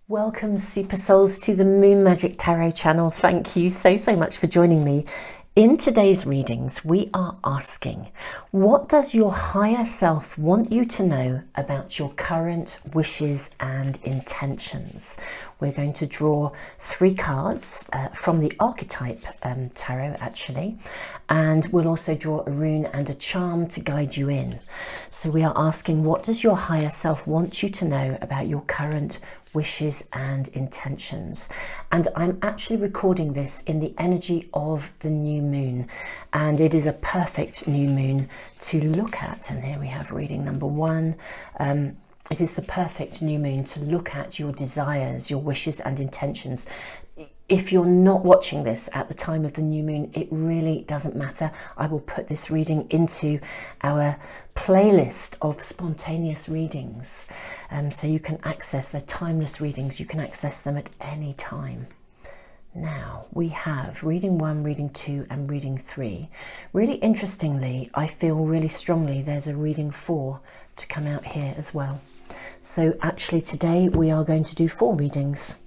Welcome, Super Souls, to the Moon Magic Tarot channel. Thank you so much for joining me. In today's readings, we are asking, what does your higher self want you to know about your current wishes and intentions? We're going to draw 3 cards from the archetype tarot, actually, and we'll also draw a rune and a charm to guide you in. So we are asking, what does your higher self want you to know about your current wishes and intentions? And I'm actually recording this in the energy of the new moon, and it is a perfect new moon to look at. And here we have reading number 1. It is the perfect new moon to look at your desires, your wishes and intentions. If you're not watching this at the time of the new moon, it really doesn't matter. I will put this reading into our playlist of spontaneous readings. So you can access the timeless readings. You can access them at any time. Now we have reading 1, reading 2 and reading 3. Really interestingly, I feel really strongly there's a reading 4 to come out here as well. So actually today we are going to do 4 readings.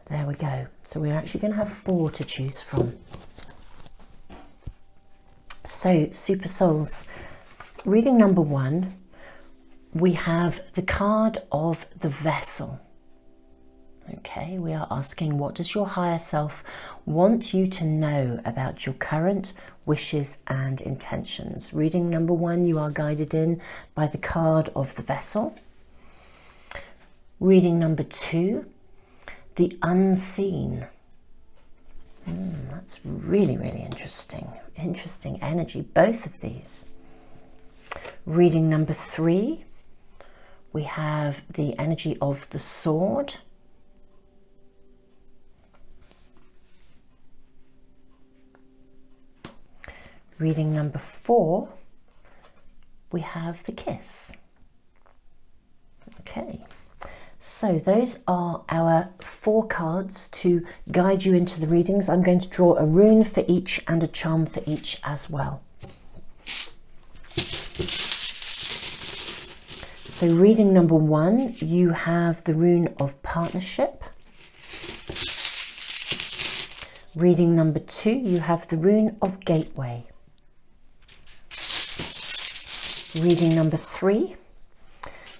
There we go. So we're actually going to have 4 to choose from. So, Super Souls, reading number 1, we have the card of the vessel. Okay, we are asking, what does your higher self want you to know about your current wishes and intentions? Reading number 1, you are guided in by the card of the vessel. Reading number 2, the unseen. That's really interesting. Interesting energy, both of these. Reading number 3, we have the energy of the sword. Reading number 4, we have the kiss. Okay. So those are our 4 cards to guide you into the readings. I'm going to draw a rune for each and a charm for each as well. So reading number 1, you have the rune of partnership. Reading number 2, you have the rune of gateway. Reading number 3,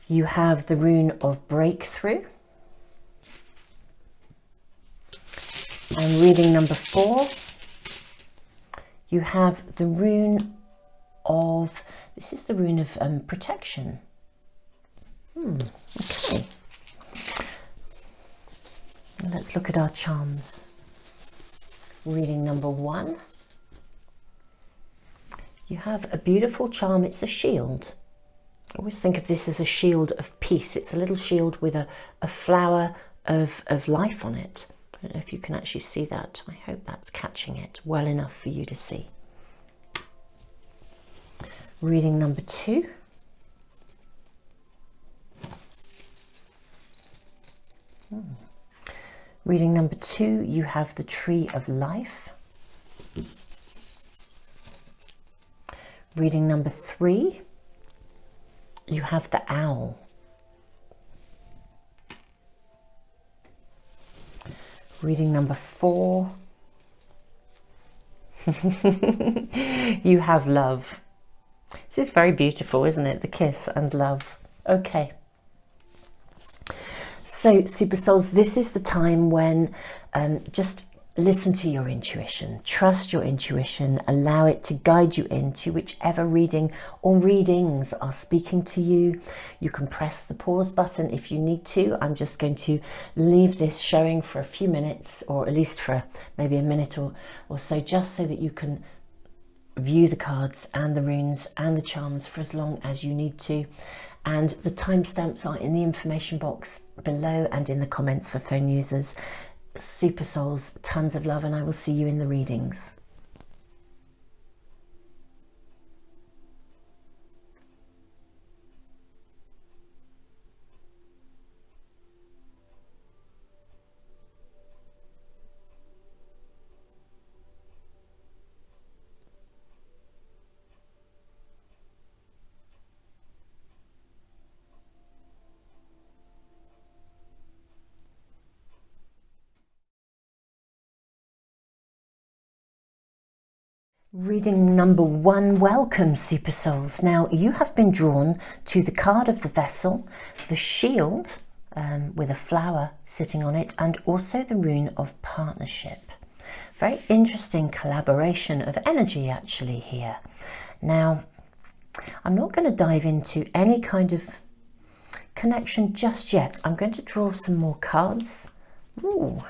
you have the rune of breakthrough. And reading number 4, you have the rune of, this is the rune of protection. Okay. Let's look at our charms. Reading number 1, you have a beautiful charm. It's a shield. I always think of this as a shield of peace. It's a little shield with a flower of life on it. I don't know if you can actually see that. I hope that's catching it well enough for you to see. Reading number 2. Reading number 2, you have the tree of life. Reading number 3, you have the owl. Reading number 4, you have love. This is very beautiful, isn't it? The kiss and love. Okay. So, Super Souls, this is the time when just listen to your intuition, trust your intuition, allow it to guide you into whichever reading or readings are speaking to you. You can press the pause button if you need to. I'm just going to leave this showing for a few minutes, or at least for maybe a minute or so, just so that you can view the cards and the runes and the charms for as long as you need to. And the timestamps are in the information box below and in the comments for phone users. Super Souls, tons of love, and I will see you in the readings. Reading number 1, welcome Super Souls. Now you have been drawn to the card of the vessel, the shield with a flower sitting on it, and also the rune of partnership. Very interesting collaboration of energy actually here. Now I'm not going to dive into any kind of connection just yet. I'm going to draw some more cards. Ooh.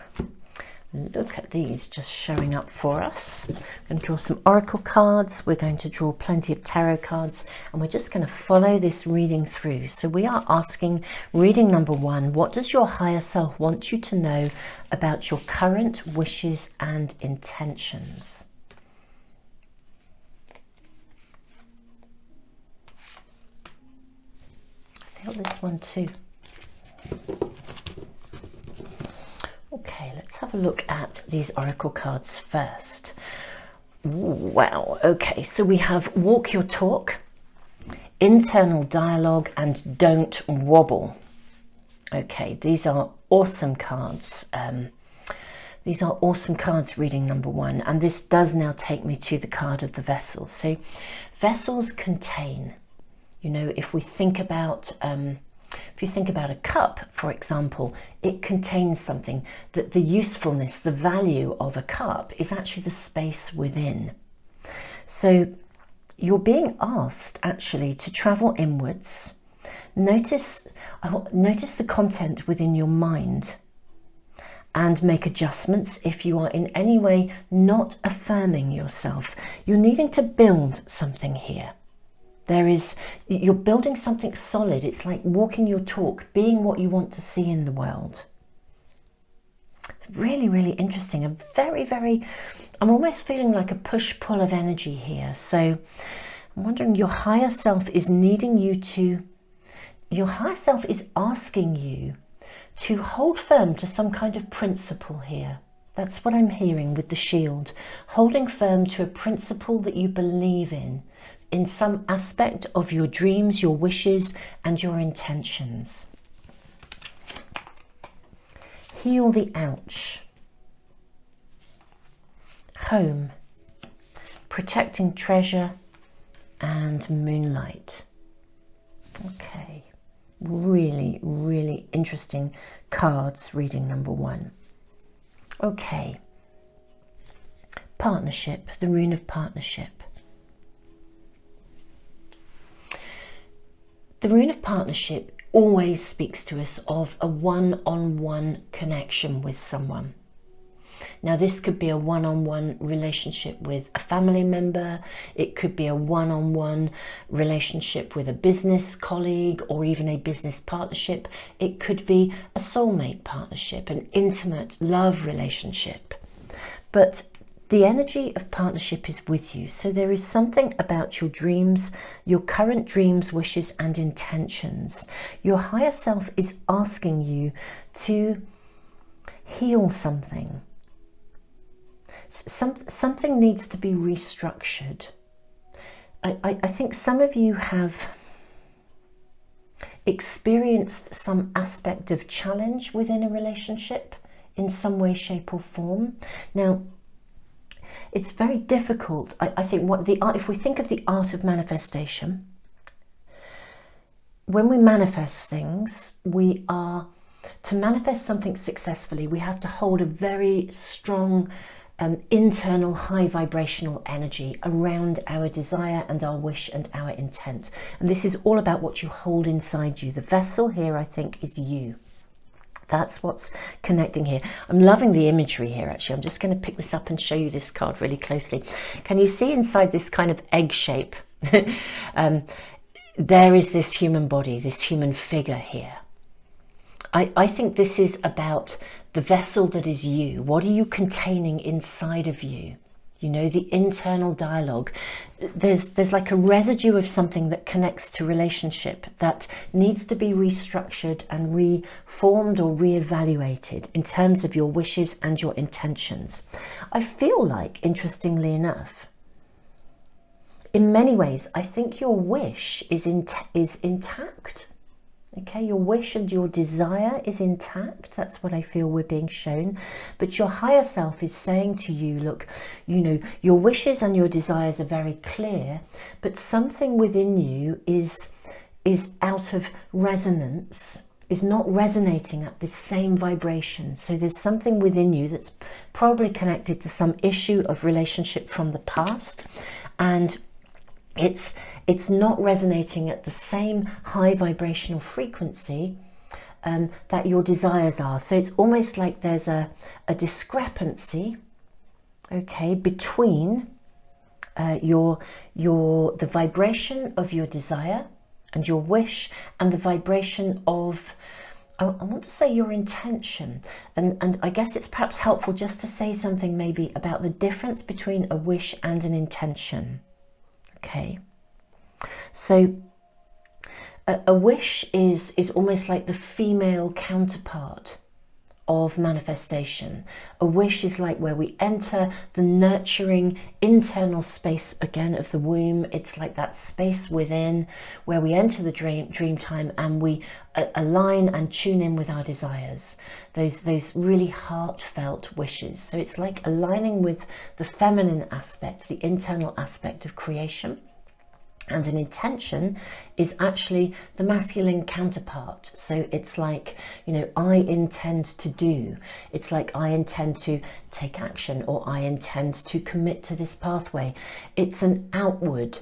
Look at these just showing up for us. I'm going to draw some oracle cards. We're going to draw plenty of tarot cards, and we're just going to follow this reading through. So we are asking, reading number 1, what does your higher self want you to know about your current wishes and intentions? I feel this one too. Okay, let's have a look at these oracle cards first. Ooh, wow, okay, so we have walk your talk, internal dialogue, and don't wobble. Okay, these are awesome cards. These are awesome cards, reading number 1, and this does now take me to the card of the vessel. So vessels contain, you know, if we think about if you think about a cup, for example, it contains something. That the usefulness, the value of a cup is actually the space within. So you're being asked actually to travel inwards. Notice the content within your mind and make adjustments if you are in any way not affirming yourself. You're needing to build something here. You're building something solid. It's like walking your talk, being what you want to see in the world. Really, really interesting. I'm almost feeling like a push-pull of energy here. So I'm wondering, your higher self is asking you to hold firm to some kind of principle here. That's what I'm hearing with the shield. Holding firm to a principle that you believe in some aspect of your dreams, your wishes, and your intentions. Heal the ouch. Home. Protecting treasure and moonlight. Okay. Really, really interesting cards, reading number 1. Okay. Partnership, the rune of partnership. The rune of partnership always speaks to us of a one-on-one connection with someone. Now this could be a one-on-one relationship with a family member, it could be a one-on-one relationship with a business colleague or even a business partnership. It could be a soulmate partnership, an intimate love relationship. But the energy of partnership is with you. So there is something about your dreams, your current dreams, wishes and intentions. Your higher self is asking you to heal something. Something needs to be restructured. I think some of you have experienced some aspect of challenge within a relationship in some way, shape or form. Now, it's very difficult. I think if we think of the art of manifestation, when we manifest things, to manifest something successfully, we have to hold a very strong internal high vibrational energy around our desire and our wish and our intent. And this is all about what you hold inside you. The vessel here, I think, is you. That's what's connecting here. I'm loving the imagery here, actually. I'm just going to pick this up and show you this card really closely. Can you see inside this kind of egg shape? There is this human body, this human figure here. I think this is about the vessel that is you. What are you containing inside of you? You know, the internal dialogue. There's like a residue of something that connects to relationship that needs to be restructured and reformed or reevaluated in terms of your wishes and your intentions. I feel like, interestingly enough, in many ways, I think your wish is intact. Okay, your wish and your desire is intact. That's what I feel we're being shown. But your higher self is saying to you, look, you know, your wishes and your desires are very clear, but something within you is out of resonance, is not resonating at the same vibration. So there's something within you that's probably connected to some issue of relationship from the past, and it's not resonating at the same high vibrational frequency that your desires are. So it's almost like there's a discrepancy, okay, between the vibration of your desire and your wish and the vibration of, I want to say, your intention. And I guess it's perhaps helpful just to say something maybe about the difference between a wish and an intention. Okay, so a wish is almost like the female counterpart of manifestation. A wish is like where we enter the nurturing internal space again of the womb. It's like that space within where we enter the dream time and we align and tune in with our desires, those really heartfelt wishes. So it's like aligning with the feminine aspect, the internal aspect of creation. And an intention is actually the masculine counterpart. So it's like, you know, I intend to do. It's like I intend to take action, or I intend to commit to this pathway. It's an outward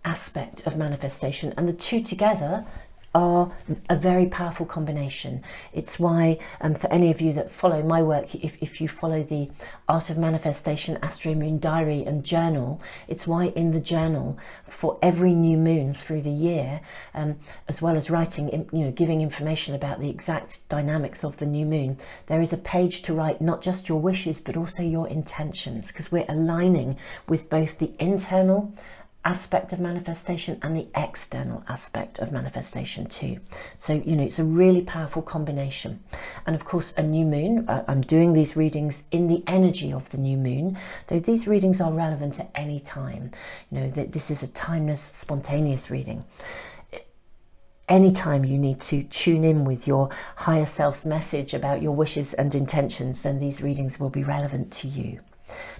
aspect of manifestation, and the two together are a very powerful combination. It's why for any of you that follow my work, if you follow the Art of Manifestation Astro-Moon diary and journal, it's why in the journal for every new moon through the year, as well as writing, you know, giving information about the exact dynamics of the new moon, there is a page to write not just your wishes but also your intentions, because we're aligning with both the internal aspect of manifestation and the external aspect of manifestation too. So, you know, it's a really powerful combination. And of course, a new moon, I'm doing these readings in the energy of the new moon, though these readings are relevant at any time. You know, that this is a timeless, spontaneous reading. Anytime you need to tune in with your higher self's message about your wishes and intentions, then these readings will be relevant to you.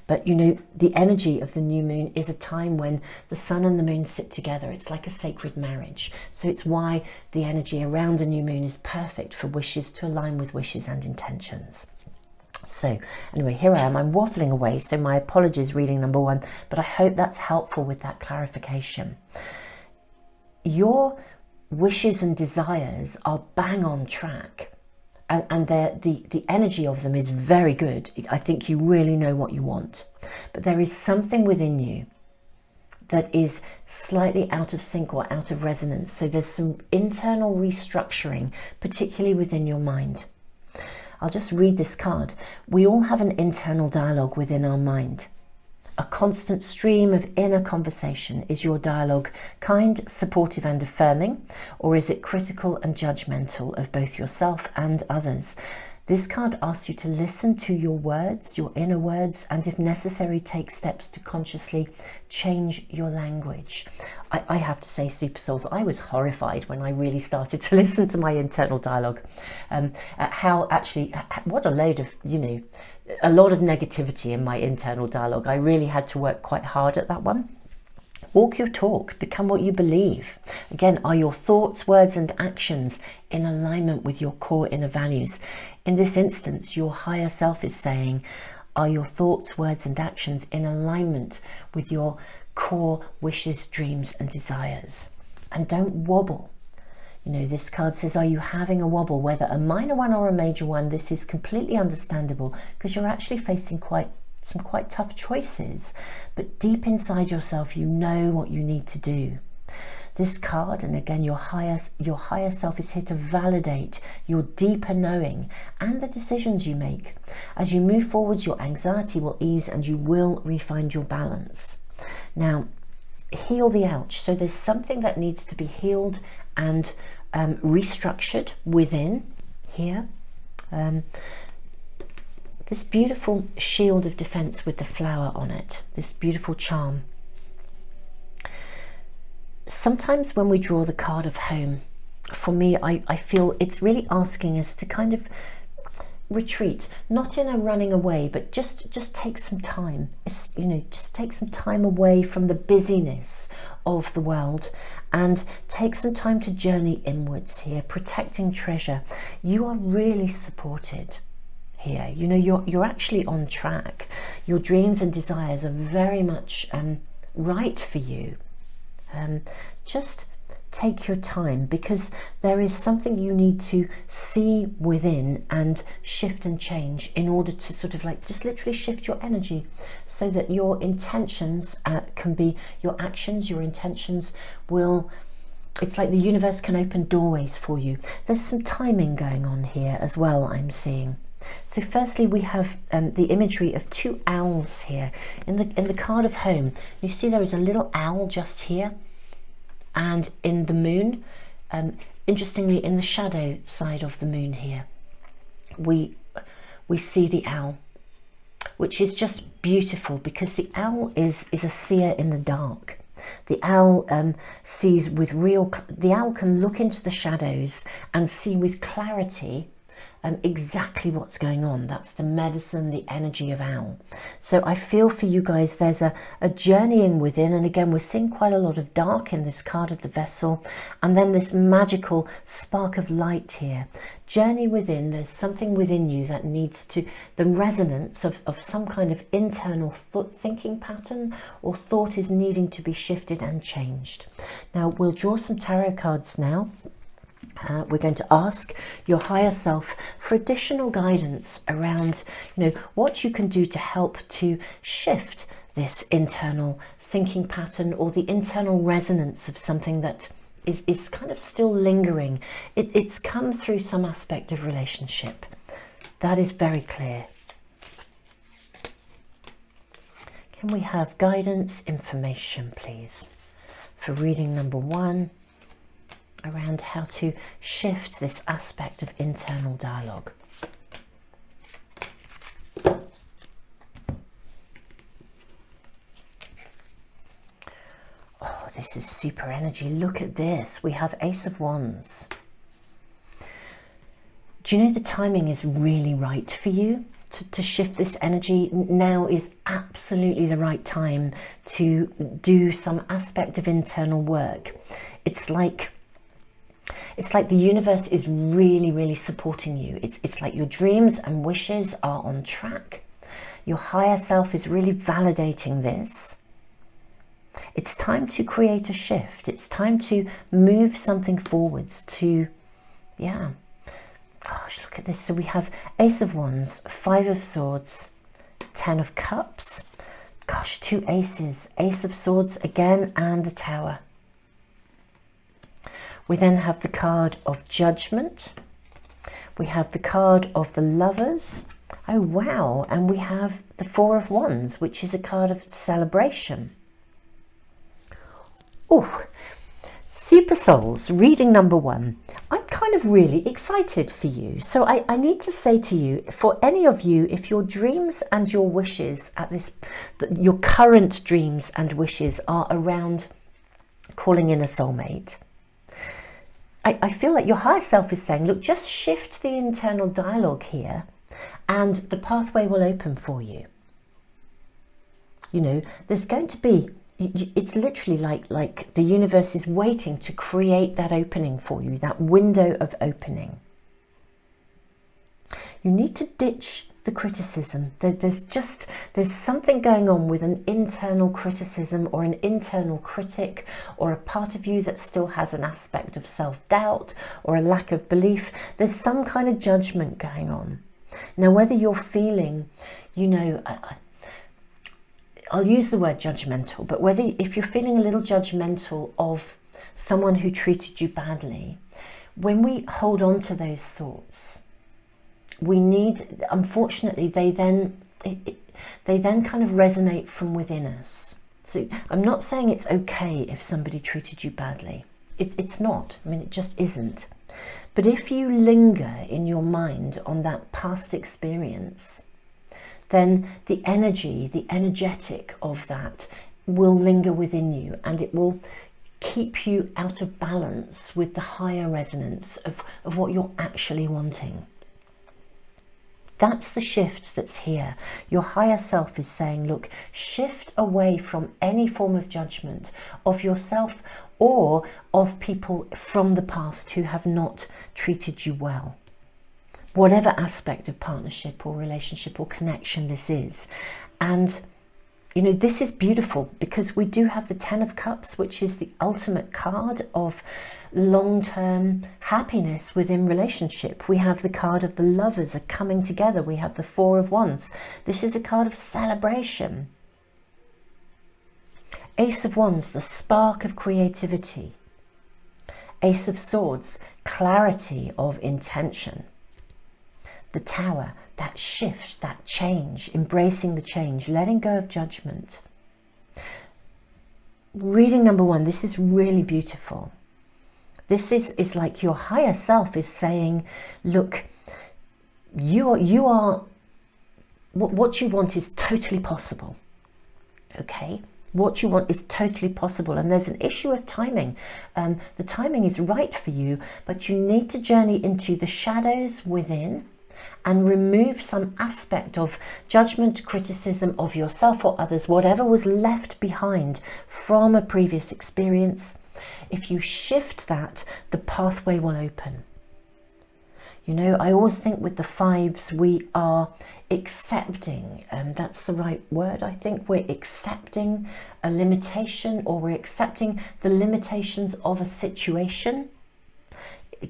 But you know, the energy of the new moon is a time when the sun and the moon sit together. It's like a sacred marriage. So it's why the energy around a new moon is perfect for wishes to align with wishes and intentions. So anyway, here I am, I'm waffling away, so my apologies reading number one, but I hope that's helpful with that clarification. Your wishes and desires are bang on track. And the energy of them is very good. I think you really know what you want. But there is something within you that is slightly out of sync or out of resonance. So there's some internal restructuring, particularly within your mind. I'll just read this card. We all have an internal dialogue within our mind. A constant stream of inner conversation. Is your dialogue kind, supportive and affirming, or is it critical and judgmental of both yourself and others? This card asks you to listen to your words, your inner words, and if necessary, take steps to consciously change your language. I have to say, Super Souls, I was horrified when I really started to listen to my internal dialogue. What a load of, you know, a lot of negativity in my internal dialogue. I really had to work quite hard at that one. Walk your talk, become what you believe. Again, are your thoughts, words and actions in alignment with your core inner values? In this instance, your higher self is saying, are your thoughts, words and actions in alignment with your core wishes, dreams and desires? And don't wobble. You know, this card says, are you having a wobble? Whether a minor one or a major one, this is completely understandable because you're actually facing some quite tough choices. But deep inside yourself, you know what you need to do. This card, and again, your higher self is here to validate your deeper knowing and the decisions you make. As you move forwards, your anxiety will ease and you will refine your balance. Now, heal the ouch. So there's something that needs to be healed and restructured within here. This beautiful shield of defense with the flower on it, this beautiful charm. Sometimes when we draw the card of home, for me, I feel it's really asking us to kind of retreat, not in a running away, but just take some time. It's, you know, just take some time away from the busyness of the world and take some time to journey inwards here, protecting treasure. You are really supported here. You know, you're actually on track. Your dreams and desires are very much right for you. Just take your time, because there is something you need to see within and shift and change in order to sort of like just literally shift your energy so that your intentions can be your actions. Your intentions will, it's like the universe can open doorways for you. There's some timing going on here as well, I'm seeing. So firstly, we have the imagery of two owls here in the card of home. You see there is a little owl just here, and in the moon, interestingly, in the shadow side of the moon here, we see the owl, which is just beautiful, because the owl is a seer in the dark. The owl sees with the owl can look into the shadows and see with clarity exactly what's going on. That's the medicine, the energy of owl. So I feel for you guys, there's a journeying within, and again, we're seeing quite a lot of dark in this card of the vessel, and then this magical spark of light here. Journey within. There's something within you that needs to, the resonance of some kind of internal thinking pattern or thought is needing to be shifted and changed. Now we'll draw some tarot cards now. We're going to ask your higher self for additional guidance around, you know, what you can do to help to shift this internal thinking pattern or the internal resonance of something that is kind of still lingering. It's come through some aspect of relationship. That is very clear. Can we have guidance, information, please, for reading number 1? Around how to shift this aspect of internal dialogue. Oh, this is super energy. Look at this. We have Ace of Wands. Do you know the timing is really right for you to shift this energy? Now is absolutely the right time to do some aspect of internal work. It's like the universe is really, really supporting you. It's like your dreams and wishes are on track. Your higher self is really validating this. It's time to create a shift. It's time to move something forwards to, yeah. Gosh, look at this. So we have Ace of Wands, 5 of Swords, 10 of Cups. Gosh, 2 aces. Ace of Swords again, and the Tower. We then have the card of Judgment. We have the card of the Lovers. Oh, wow. And we have the 4 of Wands, which is a card of celebration. Oh, Super Souls, reading number 1. I'm kind of really excited for you. So I need to say to you, for any of you, if your dreams and your wishes at this, your current dreams and wishes are around calling in a soulmate, I feel like your higher self is saying, look, just shift the internal dialogue here and the pathway will open for you. You know, there's going to be, it's literally like the universe is waiting to create that opening for you, that window of opening. You need to ditch the criticism. There's something going on with an internal criticism or an internal critic or a part of you that still has an aspect of self-doubt or a lack of belief. There's some kind of judgment going on. Now, whether you're feeling, you know, I'll use the word judgmental, but if you're feeling a little judgmental of someone who treated you badly, when we hold on to those thoughts, we need, unfortunately, they then kind of resonate from within us. So I'm not saying it's okay if somebody treated you badly. It's not. I mean, it just isn't. But if you linger in your mind on that past experience, then the energy, the energetic of that will linger within you, and it will keep you out of balance with the higher resonance of what you're actually wanting. That's the shift that's here. Your higher self is saying, look, shift away from any form of judgment of yourself or of people from the past who have not treated you well. Whatever aspect of partnership or relationship or connection this is. And you know, this is beautiful because we do have the Ten of Cups, which is the ultimate card of long-term happiness within relationship. We have the card of the lovers are coming together. We have the Four of Wands. This is a card of celebration. Ace of Wands, the spark of creativity. Ace of Swords, clarity of intention. The Tower, that shift, that change, embracing the change, letting go of judgment. Reading number one, this is really beautiful. This is like your higher self is saying, look, you are what you want is totally possible. Okay? What you want is totally possible, and there's an issue of timing. The timing is right for you, but you need to journey into the shadows within and remove some aspect of judgment, criticism of yourself or others, whatever was left behind from a previous experience. If you shift that, the pathway will open. You know, I always think with the fives, we are accepting, that's the right word, I think. We're accepting a limitation, or we're accepting the limitations of a situation.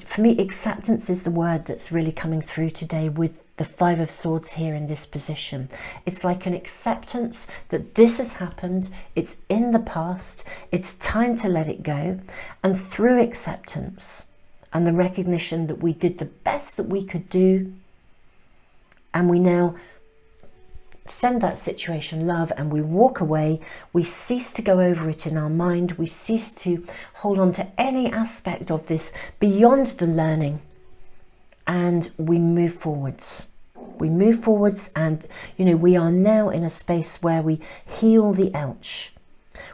For me, acceptance is the word that's really coming through today with the Five of Swords here in this position. It's like an acceptance that this has happened, it's in the past, it's time to let it go. And through acceptance and the recognition that we did the best that we could do, and we now send that situation love and we walk away, we cease to go over it in our mind, we cease to hold on to any aspect of this beyond the learning, and we move forwards. We move forwards, and you know, we are now in a space where we heal the ouch.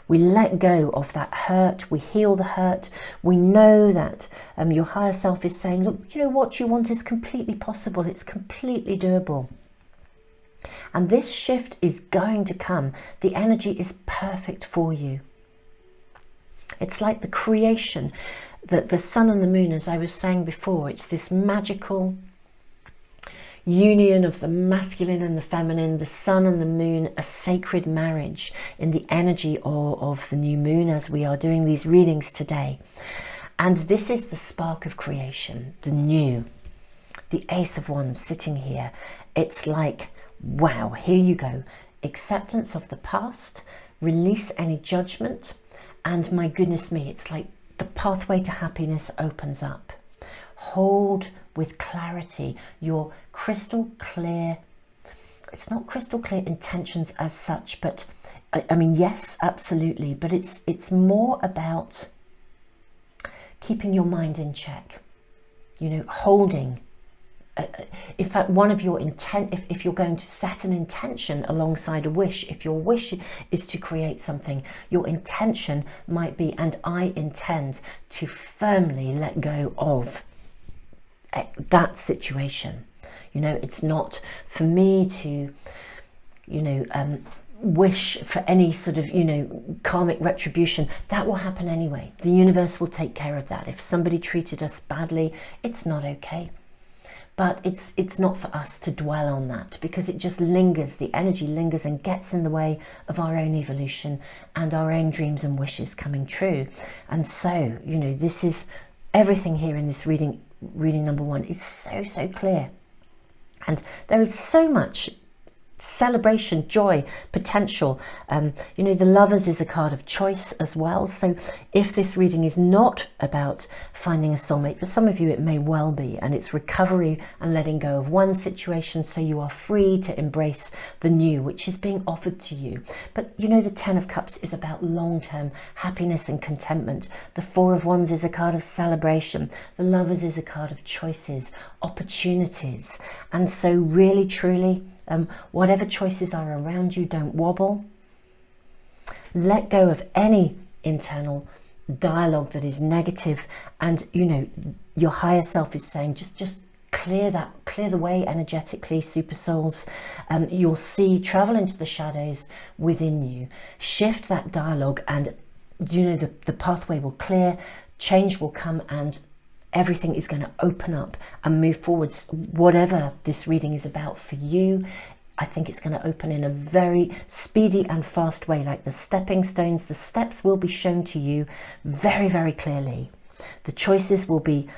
We let go of that hurt, we heal the hurt. We know that your higher self is saying, look, you know, what you want is completely possible, it's completely doable. And this shift is going to come. The energy is perfect for you. It's like the creation, the sun and the moon, as I was saying before, it's this magical union of the masculine and the feminine, the sun and the moon, a sacred marriage in the energy of the new moon as we are doing these readings today. And this is the spark of creation, the new, the Ace of Wands sitting here. It's like, wow, here you go. Acceptance of the past, release any judgment, and my goodness me, it's like the pathway to happiness opens up. Hold with clarity your crystal clear, it's not crystal clear intentions as such, but I mean, yes, absolutely, but it's more about keeping your mind in check, you know, holding. In fact, one of your intent, if you're going to set an intention alongside a wish, if your wish is to create something, your intention might be, and I intend to firmly let go of that situation. You know, it's not for me to, you know, wish for any sort of, you know, karmic retribution. That will happen anyway. The universe will take care of that. If somebody treated us badly, it's not okay. But it's not for us to dwell on that, because it just lingers, the energy lingers and gets in the way of our own evolution and our own dreams and wishes coming true. And so, you know, this is everything here in this reading number one is so clear. And there is so much celebration, joy, potential. You know, the Lovers is a card of choice as well. So if this reading is not about finding a soulmate, for some of you it may well be, and it's recovery and letting go of one situation so you are free to embrace the new which is being offered to you. But you know, the Ten of Cups is about long-term happiness and contentment. The Four of Wands is a card of celebration. The Lovers is a card of choices, opportunities. And so really truly, whatever choices are around you, don't wobble. Let go of any internal dialogue that is negative, and you know, your higher self is saying just clear the way energetically, super souls. You'll see, travel into the shadows within you, shift that dialogue, and you know, the pathway will clear, change will come, and everything is going to open up and move forwards. Whatever this reading is about for you, I think it's going to open in a very speedy and fast way, like the stepping stones. The steps will be shown to you very, very clearly. The choices will be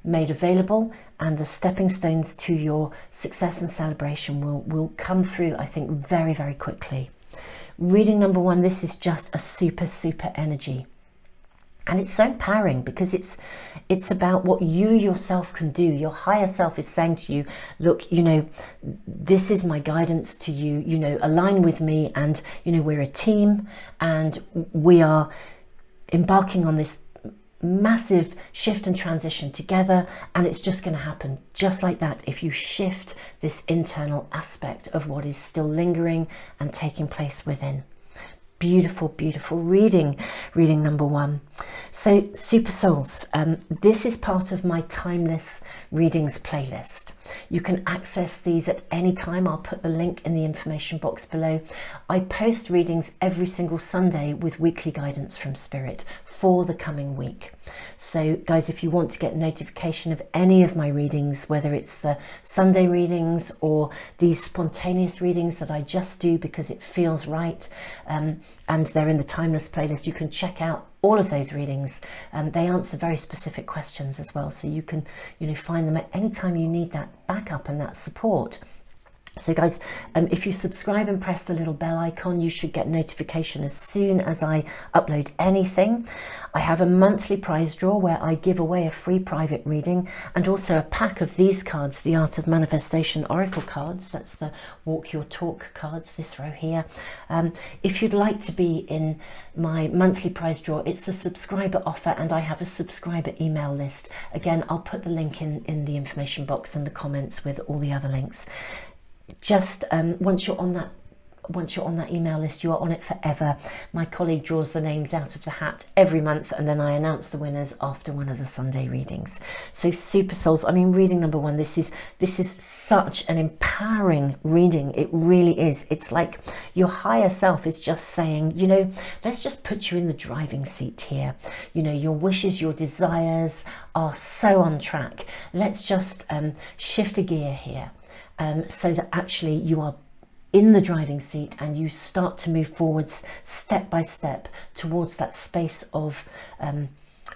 made available, and the stepping stones to your success and celebration will come through, I think, very, very quickly. Reading number 1, this is just a super energy. And it's so empowering because it's about what you yourself can do. Your higher self is saying to you, look, you know, this is my guidance to you, you know, align with me, and, you know, we're a team and we are embarking on this massive shift and transition together, and it's just going to happen just like that if you shift this internal aspect of what is still lingering and taking place within. Beautiful, beautiful reading number 1. So super souls, this is part of my timeless readings playlist. You can access these at any time. I'll put the link in the information box below. I post readings every single Sunday with weekly guidance from Spirit for the coming week. So guys, if you want to get notification of any of my readings, whether it's the Sunday readings or these spontaneous readings that I just do because it feels right, and they're in the timeless playlist, you can check out all of those readings. They answer very specific questions as well, so you can, you know, find them at any time you need that backup and that support. So guys, if you subscribe and press the little bell icon, you should get notification as soon as I upload anything. I have a monthly prize draw where I give away a free private reading, and also a pack of these cards, the Art of Manifestation Oracle cards. That's the Walk Your Talk cards, this row here. If you'd like to be in my monthly prize draw, it's a subscriber offer, and I have a subscriber email list. Again, I'll put the link in the information box and the comments with all the other links. Just once you're on that email list, you are on it forever. My colleague draws the names out of the hat every month, and then I announce the winners after one of the Sunday readings. So super souls, I mean, reading number 1, this is such an empowering reading. It really is. It's like your higher self is just saying, you know, let's just put you in the driving seat here. You know, your wishes, your desires are so on track. Let's just shift a gear here. So that actually you are in the driving seat and you start to move forwards step by step towards that space of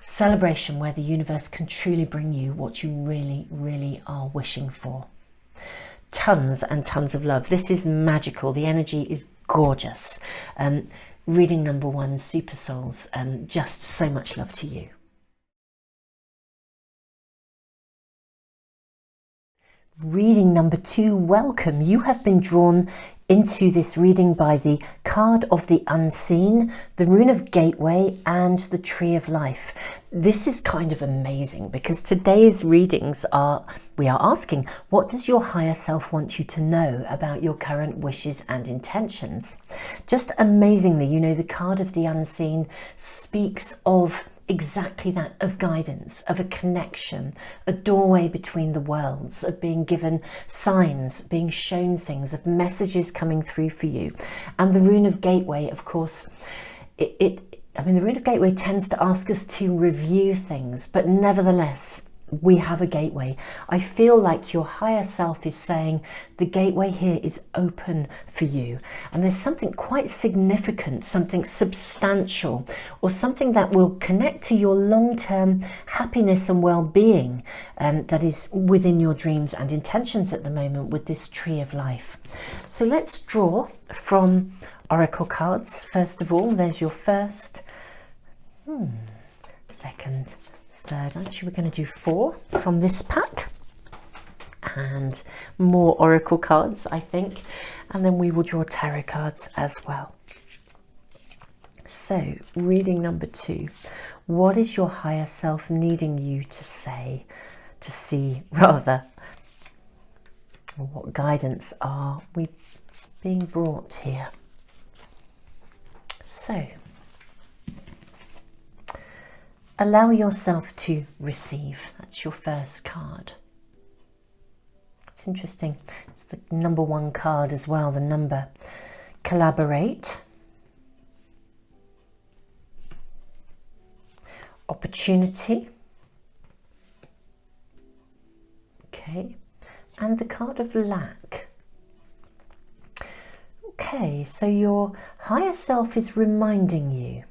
celebration, where the universe can truly bring you what you really, really are wishing for. Tons and tons of love. This is magical. The energy is gorgeous. Reading number 1, super souls, just so much love to you. Reading number 2, welcome. You have been drawn into this reading by the card of the unseen, the rune of gateway, and the tree of life. This is kind of amazing because today's readings we are asking, what does your higher self want you to know about your current wishes and intentions? Just amazingly, you know, the card of the unseen speaks of exactly that, of guidance, of a connection, a doorway between the worlds, of being given signs, being shown things, of messages coming through for you. And the rune of gateway, of course, I mean, the rune of gateway tends to ask us to review things, but nevertheless, we have a gateway. I feel like your higher self is saying the gateway here is open for you, and there's something quite significant, something substantial, or something that will connect to your long-term happiness and well-being that is within your dreams and intentions at the moment with this tree of life. So let's draw from oracle cards. First of all, there's your first, second, third. Actually, we're going to do 4 from this pack, and more oracle cards, I think, and then we will draw tarot cards as well. So reading number 2, what is your higher self needing you to say, to see rather? What guidance are we being brought here? So Allow yourself to receive. That's your first card. It's interesting. It's the number 1 card as well, the number. Collaborate. Opportunity. Okay. And the card of lack. Okay, so your higher self is reminding you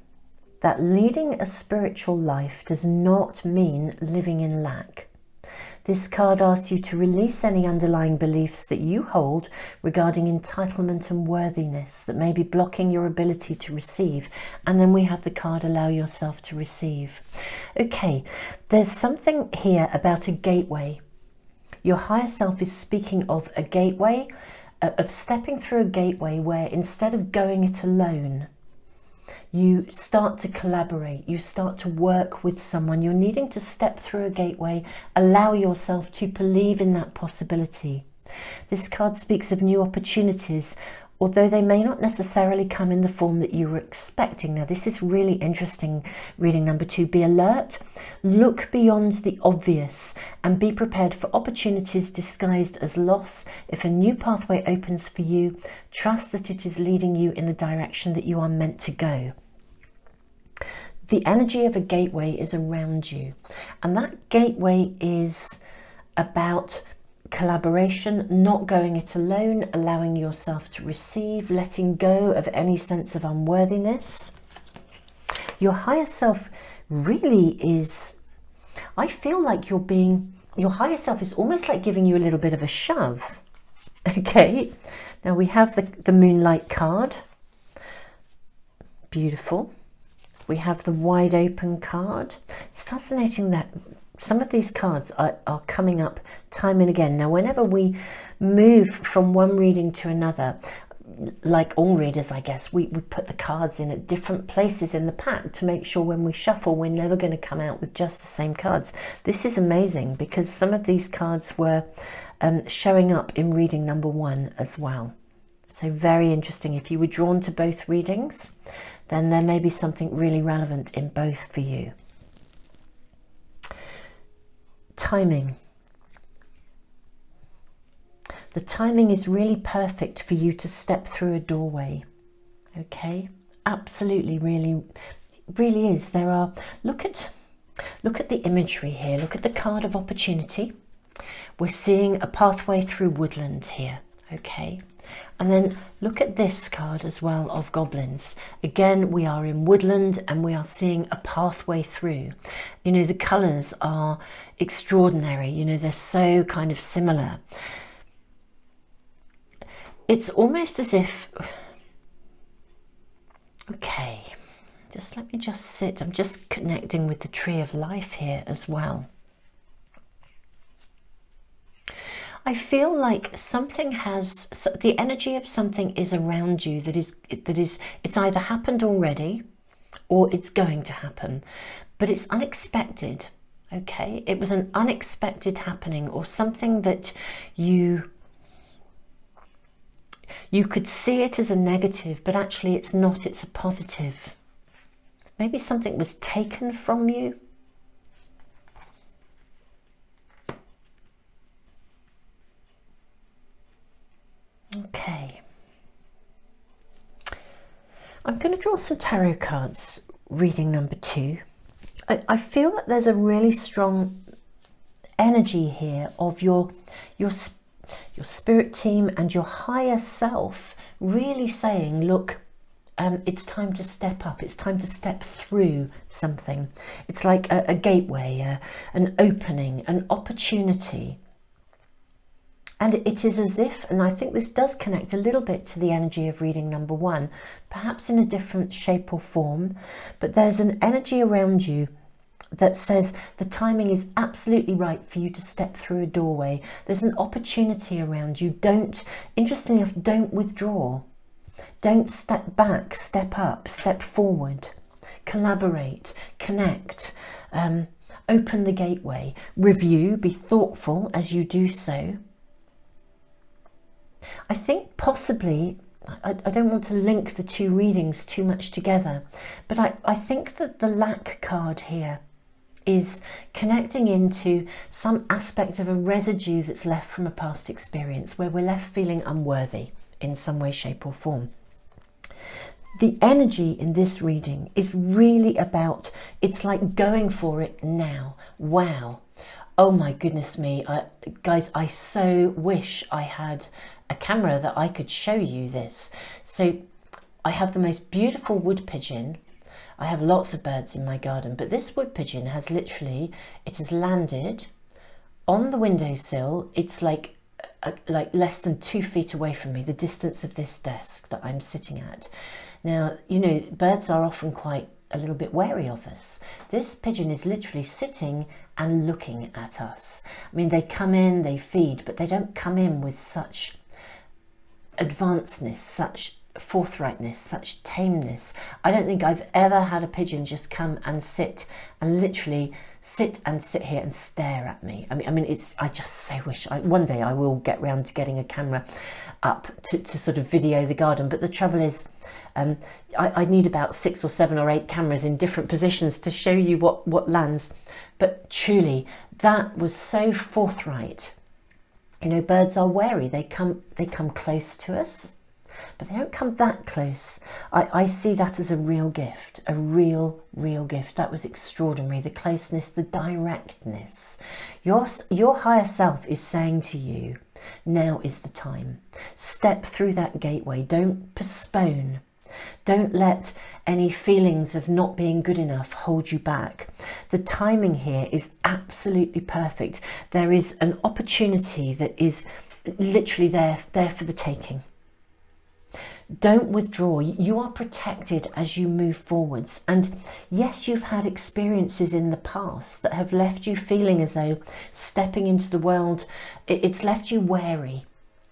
that leading a spiritual life does not mean living in lack. This card asks you to release any underlying beliefs that you hold regarding entitlement and worthiness that may be blocking your ability to receive. And then we have the card, allow yourself to receive. Okay, there's something here about a gateway. Your higher self is speaking of a gateway, of stepping through a gateway where instead of going it alone, you start to collaborate, you start to work with someone. You're needing to step through a gateway, allow yourself to believe in that possibility. This card speaks of new opportunities, although they may not necessarily come in the form that you were expecting. Now, this is really interesting, reading number 2. Be alert, look beyond the obvious, and be prepared for opportunities disguised as loss. If a new pathway opens for you, trust that it is leading you in the direction that you are meant to go. The energy of a gateway is around you, and that gateway is about collaboration, not going it alone, allowing yourself to receive, letting go of any sense of unworthiness. Your higher self really is, I feel like your higher self is almost like giving you a little bit of a shove. Okay, now we have the Moonlight card. Beautiful. We have the Wide Open card. It's fascinating that some of these cards are coming up time and again. Now, whenever we move from one reading to another, like all readers, I guess, we put the cards in at different places in the pack to make sure when we shuffle, we're never going to come out with just the same cards. This is amazing because some of these cards were showing up in reading number 1 as well. So very interesting. If you were drawn to both readings, then there may be something really relevant in both for you. Timing. The timing is really perfect for you to step through a doorway. Okay, absolutely, really is. There are, look at the imagery here. Look at the card of opportunity. We're seeing a pathway through woodland here. Okay, and then look at this card as well of goblins. Again, we are in woodland and we are seeing a pathway through. You know, the colours are extraordinary. You know, they're so kind of similar. It's almost as if, okay, let me just sit. I'm just connecting with the tree of life here as well. I feel like something has, the energy of something is around you that is, it's either happened already or it's going to happen, but it's unexpected, okay? It was an unexpected happening or something that you could see it as a negative, but actually it's not, it's a positive. Maybe something was taken from you. Okay. I'm going to draw some tarot cards, reading number 2. I feel that there's a really strong energy here of your spirit team and your higher self really saying, look, it's time to step up, it's time to step through something. It's like a gateway, an opening, an opportunity. And it is as if, and I think this does connect a little bit to the energy of reading number 1, perhaps in a different shape or form, but there's an energy around you that says the timing is absolutely right for you to step through a doorway. There's an opportunity around you. Interestingly enough, don't withdraw. Don't step back, step up, step forward. Collaborate, connect, open the gateway, review, be thoughtful as you do so. I think possibly, I don't want to link the 2 readings too much together, but I think that the lack card here is connecting into some aspect of a residue that's left from a past experience where we're left feeling unworthy in some way, shape or form. The energy in this reading is really about, it's like going for it now. Wow. Oh my goodness me. Guys, I so wish I had a camera that I could show you this. So I have the most beautiful wood pigeon. I have lots of birds in my garden, but this wood pigeon has literally, it has landed on the windowsill. It's like less than 2 feet away from me, the distance of this desk that I'm sitting at. Now, you know, birds are often quite a little bit wary of us. This pigeon is literally sitting and looking at us. I mean, they come in, they feed, but they don't come in with such advancedness, such forthrightness, such tameness. I don't think I've ever had a pigeon just come and sit and literally sit here and stare at me. I mean, it's, I just so wish one day I will get round to getting a camera up to sort of video the garden. But the trouble is, I need about 6 or 7 or 8 cameras in different positions to show you what lands. But truly, that was so forthright. You know, birds are wary. They come close to us, but they don't come that close. I see that as a real gift, a real gift. That was extraordinary. The closeness, the directness. Your higher self is saying to you, now is the time. Step through that gateway. Don't postpone. Don't let any feelings of not being good enough hold you back. The timing here is absolutely perfect. There is an opportunity that is literally there for the taking. Don't withdraw. You are protected as you move forwards. And yes, you've had experiences in the past that have left you feeling as though stepping into the world, it's left you wary.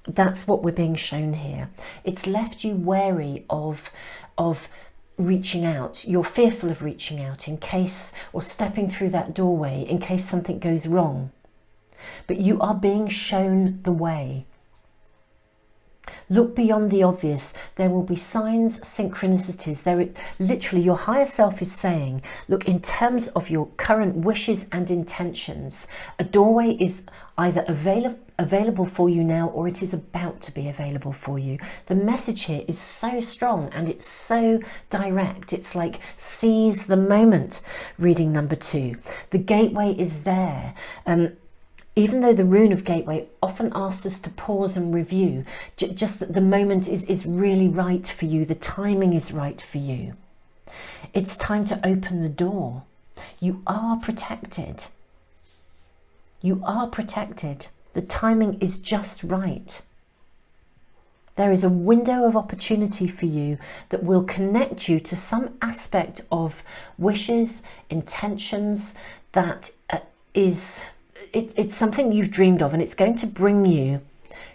That's what we're being shown here. It's left you wary of reaching out. You're fearful of reaching out in case, or stepping through that doorway in case something goes wrong. But you are being shown the way. Look beyond the obvious. There will be signs, synchronicities. Literally, your higher self is saying, look, in terms of your current wishes and intentions, a doorway is either available for you now, or it is about to be available for you. The message here is so strong and it's so direct. It's like, seize the moment, reading number 2. The gateway is there. Even though the rune of gateway often asks us to pause and review, just that the moment is really right for you, the timing is right for you. It's time to open the door. You are protected. You are protected. The timing is just right. There is a window of opportunity for you that will connect you to some aspect of wishes, intentions that it's something you've dreamed of, and it's going to bring you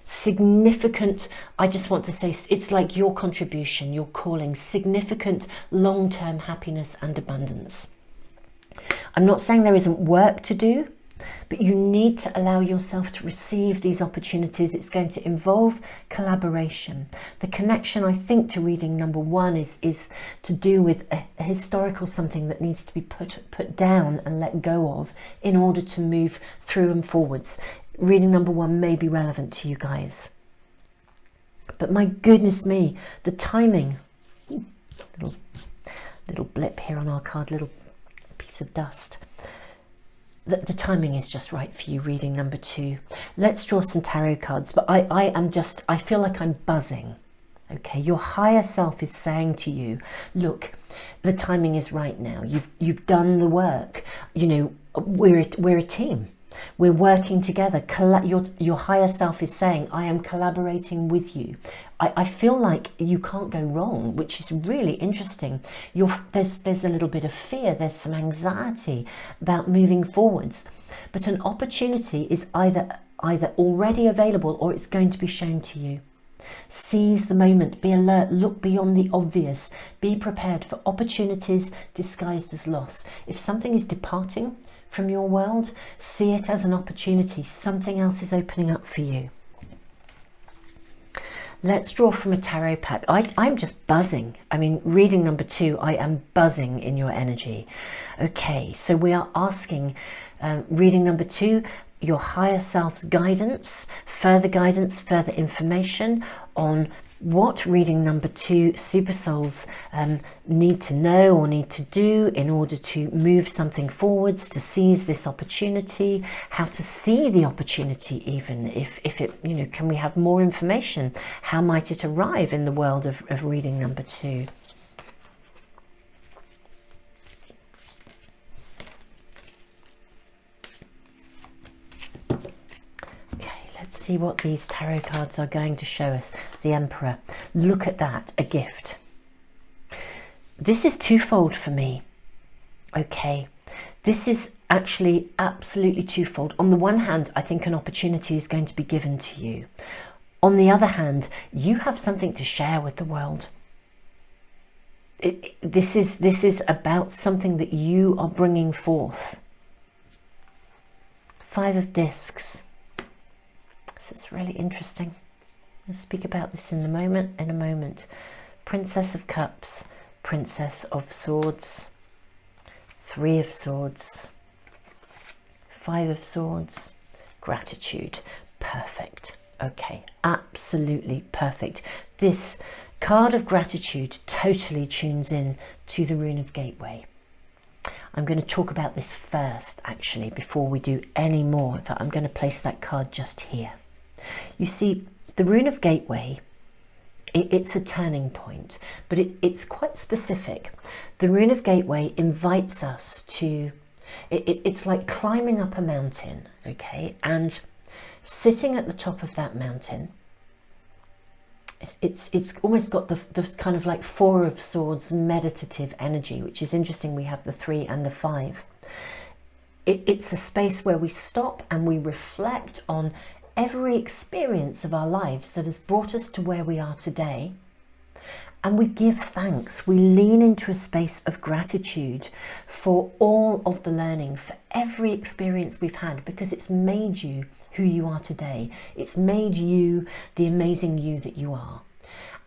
significant, I just want to say, it's like your contribution, your calling, significant long-term happiness and abundance. I'm not saying there isn't work to do, but you need to allow yourself to receive these opportunities. It's going to involve collaboration. The connection, I think, to reading number 1 is to do with a historical something that needs to be put down and let go of in order to move through and forwards. Reading number 1 may be relevant to you guys. But my goodness me, the timing. Little blip here on our card, little piece of dust. The timing is just right for you, reading number 2. Let's draw some tarot cards, but I feel like I'm buzzing. Okay, your higher self is saying to you, look, the timing is right now. You've done the work. You know, we're a team. We're working together. Your higher self is saying, I am collaborating with you. I feel like you can't go wrong, which is really interesting. There's a little bit of fear. There's some anxiety about moving forwards. But an opportunity is either already available or it's going to be shown to you. Seize the moment. Be alert. Look beyond the obvious. Be prepared for opportunities disguised as loss. If something is departing from your world, see it as an opportunity. Something else is opening up for you. Let's draw from a tarot pack. I'm just buzzing. I mean, reading number 2, I am buzzing in your energy. Okay, so we are asking, reading number 2, your higher self's guidance, further information on what reading number 2 super souls need to know or need to do in order to move something forwards, to seize this opportunity, how to see the opportunity, even if it, you know, can we have more information? How might it arrive in the world of reading number 2? See what these tarot cards are going to show us. The Emperor. Look at that, a gift. This is twofold for me. Okay, this is actually absolutely twofold. On the one hand, I think an opportunity is going to be given to you. On the other hand, you have something to share with the world. This is about something that you are bringing forth. 5 of Discs. So it's really interesting. I'll speak about this in a moment. Princess of Cups, Princess of Swords, 3 of Swords, 5 of Swords, Gratitude. Perfect. Okay, absolutely perfect. This card of gratitude totally tunes in to the Rune of Gateway. I'm going to talk about this first, actually, before we do any more. In fact, I'm going to place that card just here. You see, the Rune of Gateway, it's a turning point, but it's quite specific. The Rune of Gateway invites us to, it's like climbing up a mountain, okay? And sitting at the top of that mountain, it's almost got the kind of like 4 of Swords meditative energy, which is interesting. We have the 3 and the 5. It's a space where we stop and we reflect on every experience of our lives that has brought us to where we are today, and we give thanks. We lean into a space of gratitude for all of the learning, for every experience we've had, because it's made you who you are today. It's made you the amazing you that you are.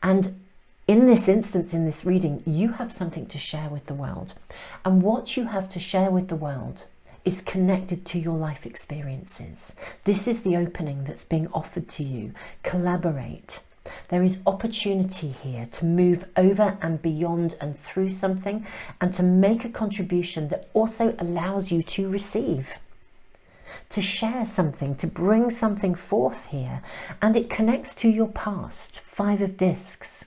And in this instance, in this reading, you have something to share with the world, and what you have to share with the world is connected to your life experiences. This is the opening that's being offered to you. Collaborate. There is opportunity here to move over and beyond and through something, and to make a contribution that also allows you to receive, to share something, to bring something forth here. And it connects to your past. 5 of Discs.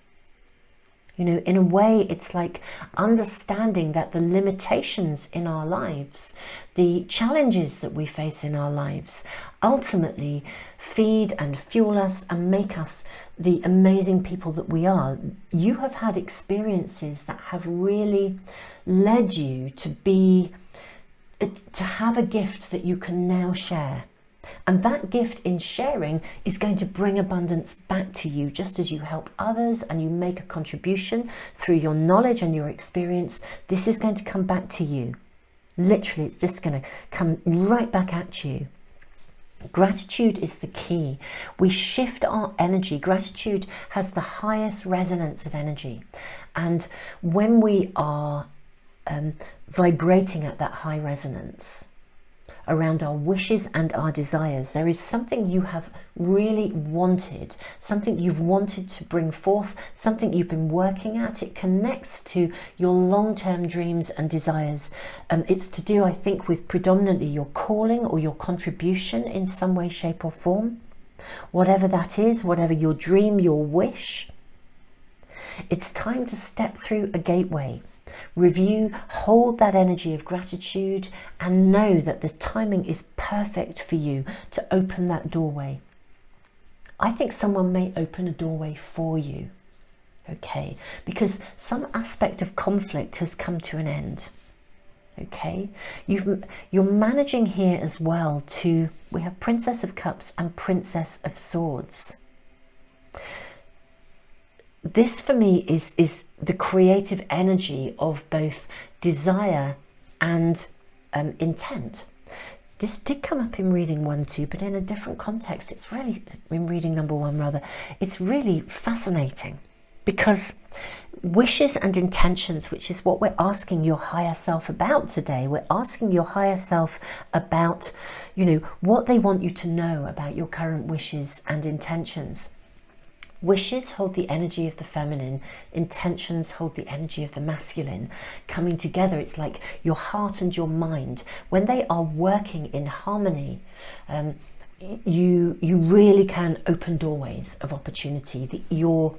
You know, in a way, it's like understanding that the limitations in our lives, the challenges that we face in our lives, ultimately feed and fuel us and make us the amazing people that we are. You have had experiences that have really led you to have a gift that you can now share. And that gift in sharing is going to bring abundance back to you, just as you help others and you make a contribution through your knowledge and your experience. This is going to come back to you. Literally, it's just going to come right back at you. Gratitude is the key. We shift our energy. Gratitude has the highest resonance of energy. And when we are vibrating at that high resonance, around our wishes and our desires, there is something you have really wanted, something you've wanted to bring forth, something you've been working at. It connects to your long-term dreams and desires. It's to do, I think, with predominantly your calling or your contribution in some way, shape or form. Whatever that is, whatever your dream, your wish, it's time to step through a gateway. Review, hold that energy of gratitude, and know that the timing is perfect for you to open that doorway. I think someone may open a doorway for you, okay, because some aspect of conflict has come to an end. Okay, you're managing here as well to, we have Princess of Cups and Princess of Swords. This for me is the creative energy of both desire and intent. This did come up in reading 1, 2, but in a different context. It's really, in reading number 1 rather, it's really fascinating, because wishes and intentions, which is what we're asking your higher self about today. We're asking your higher self about, you know, what they want you to know about your current wishes and intentions. Wishes hold the energy of the feminine, intentions hold the energy of the masculine. Coming together, it's like your heart and your mind, when they are working in harmony, you really can open doorways of opportunity. You're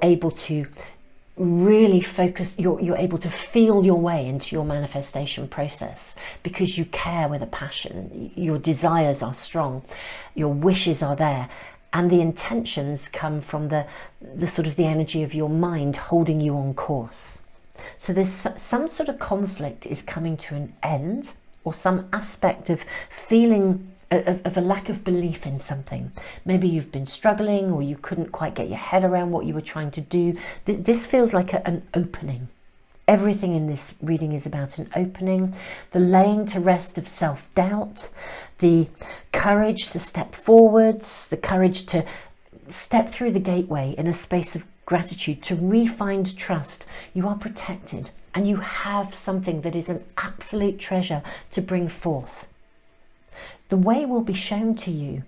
able to really focus, you're able to feel your way into your manifestation process, because you care with a passion. Your desires are strong, your wishes are there, and the intentions come from the sort of the energy of your mind holding you on course. So there's some sort of conflict is coming to an end, or some aspect of feeling of a lack of belief in something. Maybe you've been struggling, or you couldn't quite get your head around what you were trying to do. This feels like an opening. Everything in this reading is about an opening, the laying to rest of self-doubt, the courage to step forwards, the courage to step through the gateway in a space of gratitude, to re-find trust. You are protected, and you have something that is an absolute treasure to bring forth. The way will be shown to you.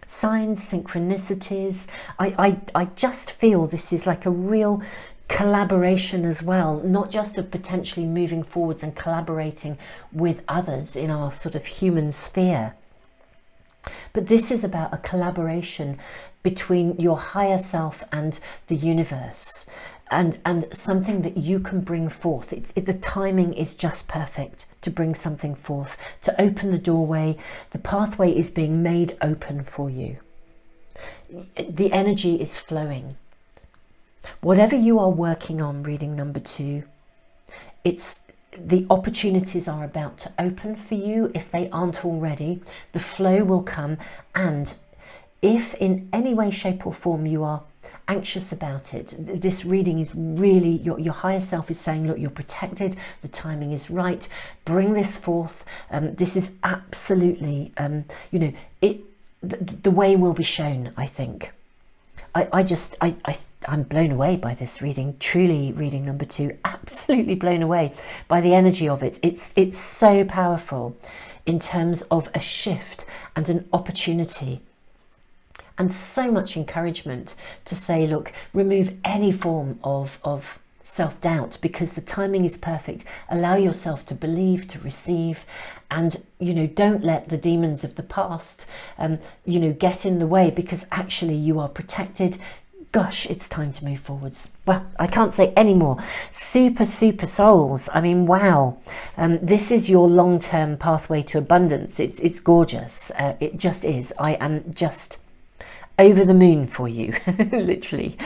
Signs, synchronicities. I just feel this is like a real collaboration as well, not just of potentially moving forwards and collaborating with others in our sort of human sphere, but this is about a collaboration between your higher self and the universe, and something that you can bring forth. The timing is just perfect to bring something forth, to open the doorway. The pathway is being made open for you. The energy is flowing. Whatever you are working on, reading number 2, the opportunities are about to open for you. If they aren't already, the flow will come. And if in any way, shape or form you are anxious about it, this reading is really, your higher self is saying, look, you're protected, the timing is right, bring this forth. This is absolutely, the way will be shown, I think. I'm blown away by this reading, truly. Reading number 2, absolutely blown away by the energy of it. It's so powerful in terms of a shift and an opportunity, and so much encouragement to say, look, remove any form of self-doubt, because the timing is perfect. Allow yourself to believe, to receive, and don't let the demons of the past get in the way, because actually you are protected. Gosh, it's time to move forwards. Well, I can't say any more. Super souls. I mean, wow. This is your long-term pathway to abundance. It's gorgeous. It just is. I am just over the moon for you, literally.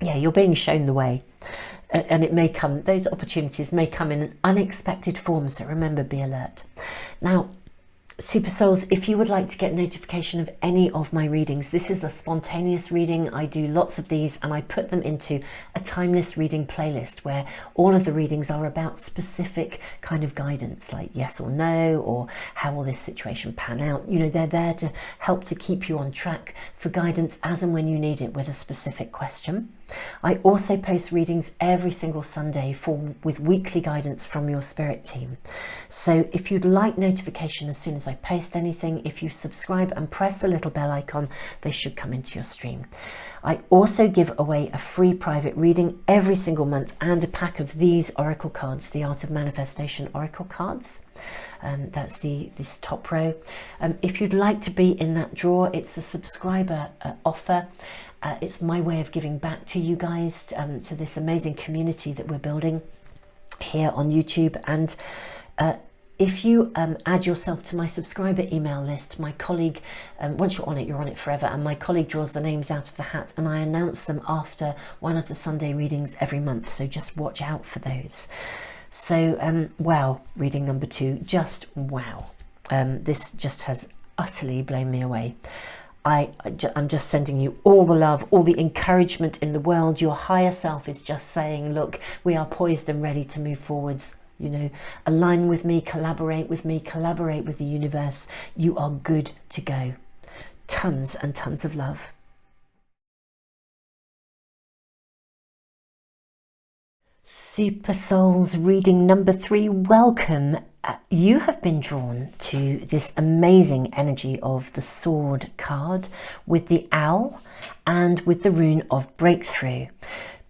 Yeah, you're being shown the way. And it may come, those opportunities may come in an unexpected form, so remember, be alert. Now, Super Souls, if you would like to get notification of any of my readings, this is a spontaneous reading. I do lots of these, and I put them into a timeless reading playlist where all of the readings are about specific kind of guidance, like yes or no, or how will this situation pan out. They're there to help to keep you on track for guidance as and when you need it with a specific question. I also post readings every single Sunday with weekly guidance from your spirit team. So if you'd like notification as soon as I post anything, if you subscribe and press the little bell icon, they should come into your stream. I also give away a free private reading every single month, and a pack of these oracle cards, the Art of Manifestation oracle cards. That's this top row. If you'd like to be in that draw, it's a subscriber offer. It's my way of giving back to you guys, to this amazing community that we're building here on YouTube. And if you add yourself to my subscriber email list, my colleague, once you're on it forever, and my colleague draws the names out of the hat, and I announce them after one of the Sunday readings every month, so just watch out for those. So wow, reading number 2, just wow. This just has utterly blown me away. I'm just sending you all the love, all the encouragement in the world. Your higher self is just saying, look, we are poised and ready to move forwards. You know, align with me, collaborate with the universe. You are good to go. Tons and tons of love. Super Souls reading number 3, welcome. You have been drawn to this amazing energy of the Sword card with the owl and with the rune of breakthrough.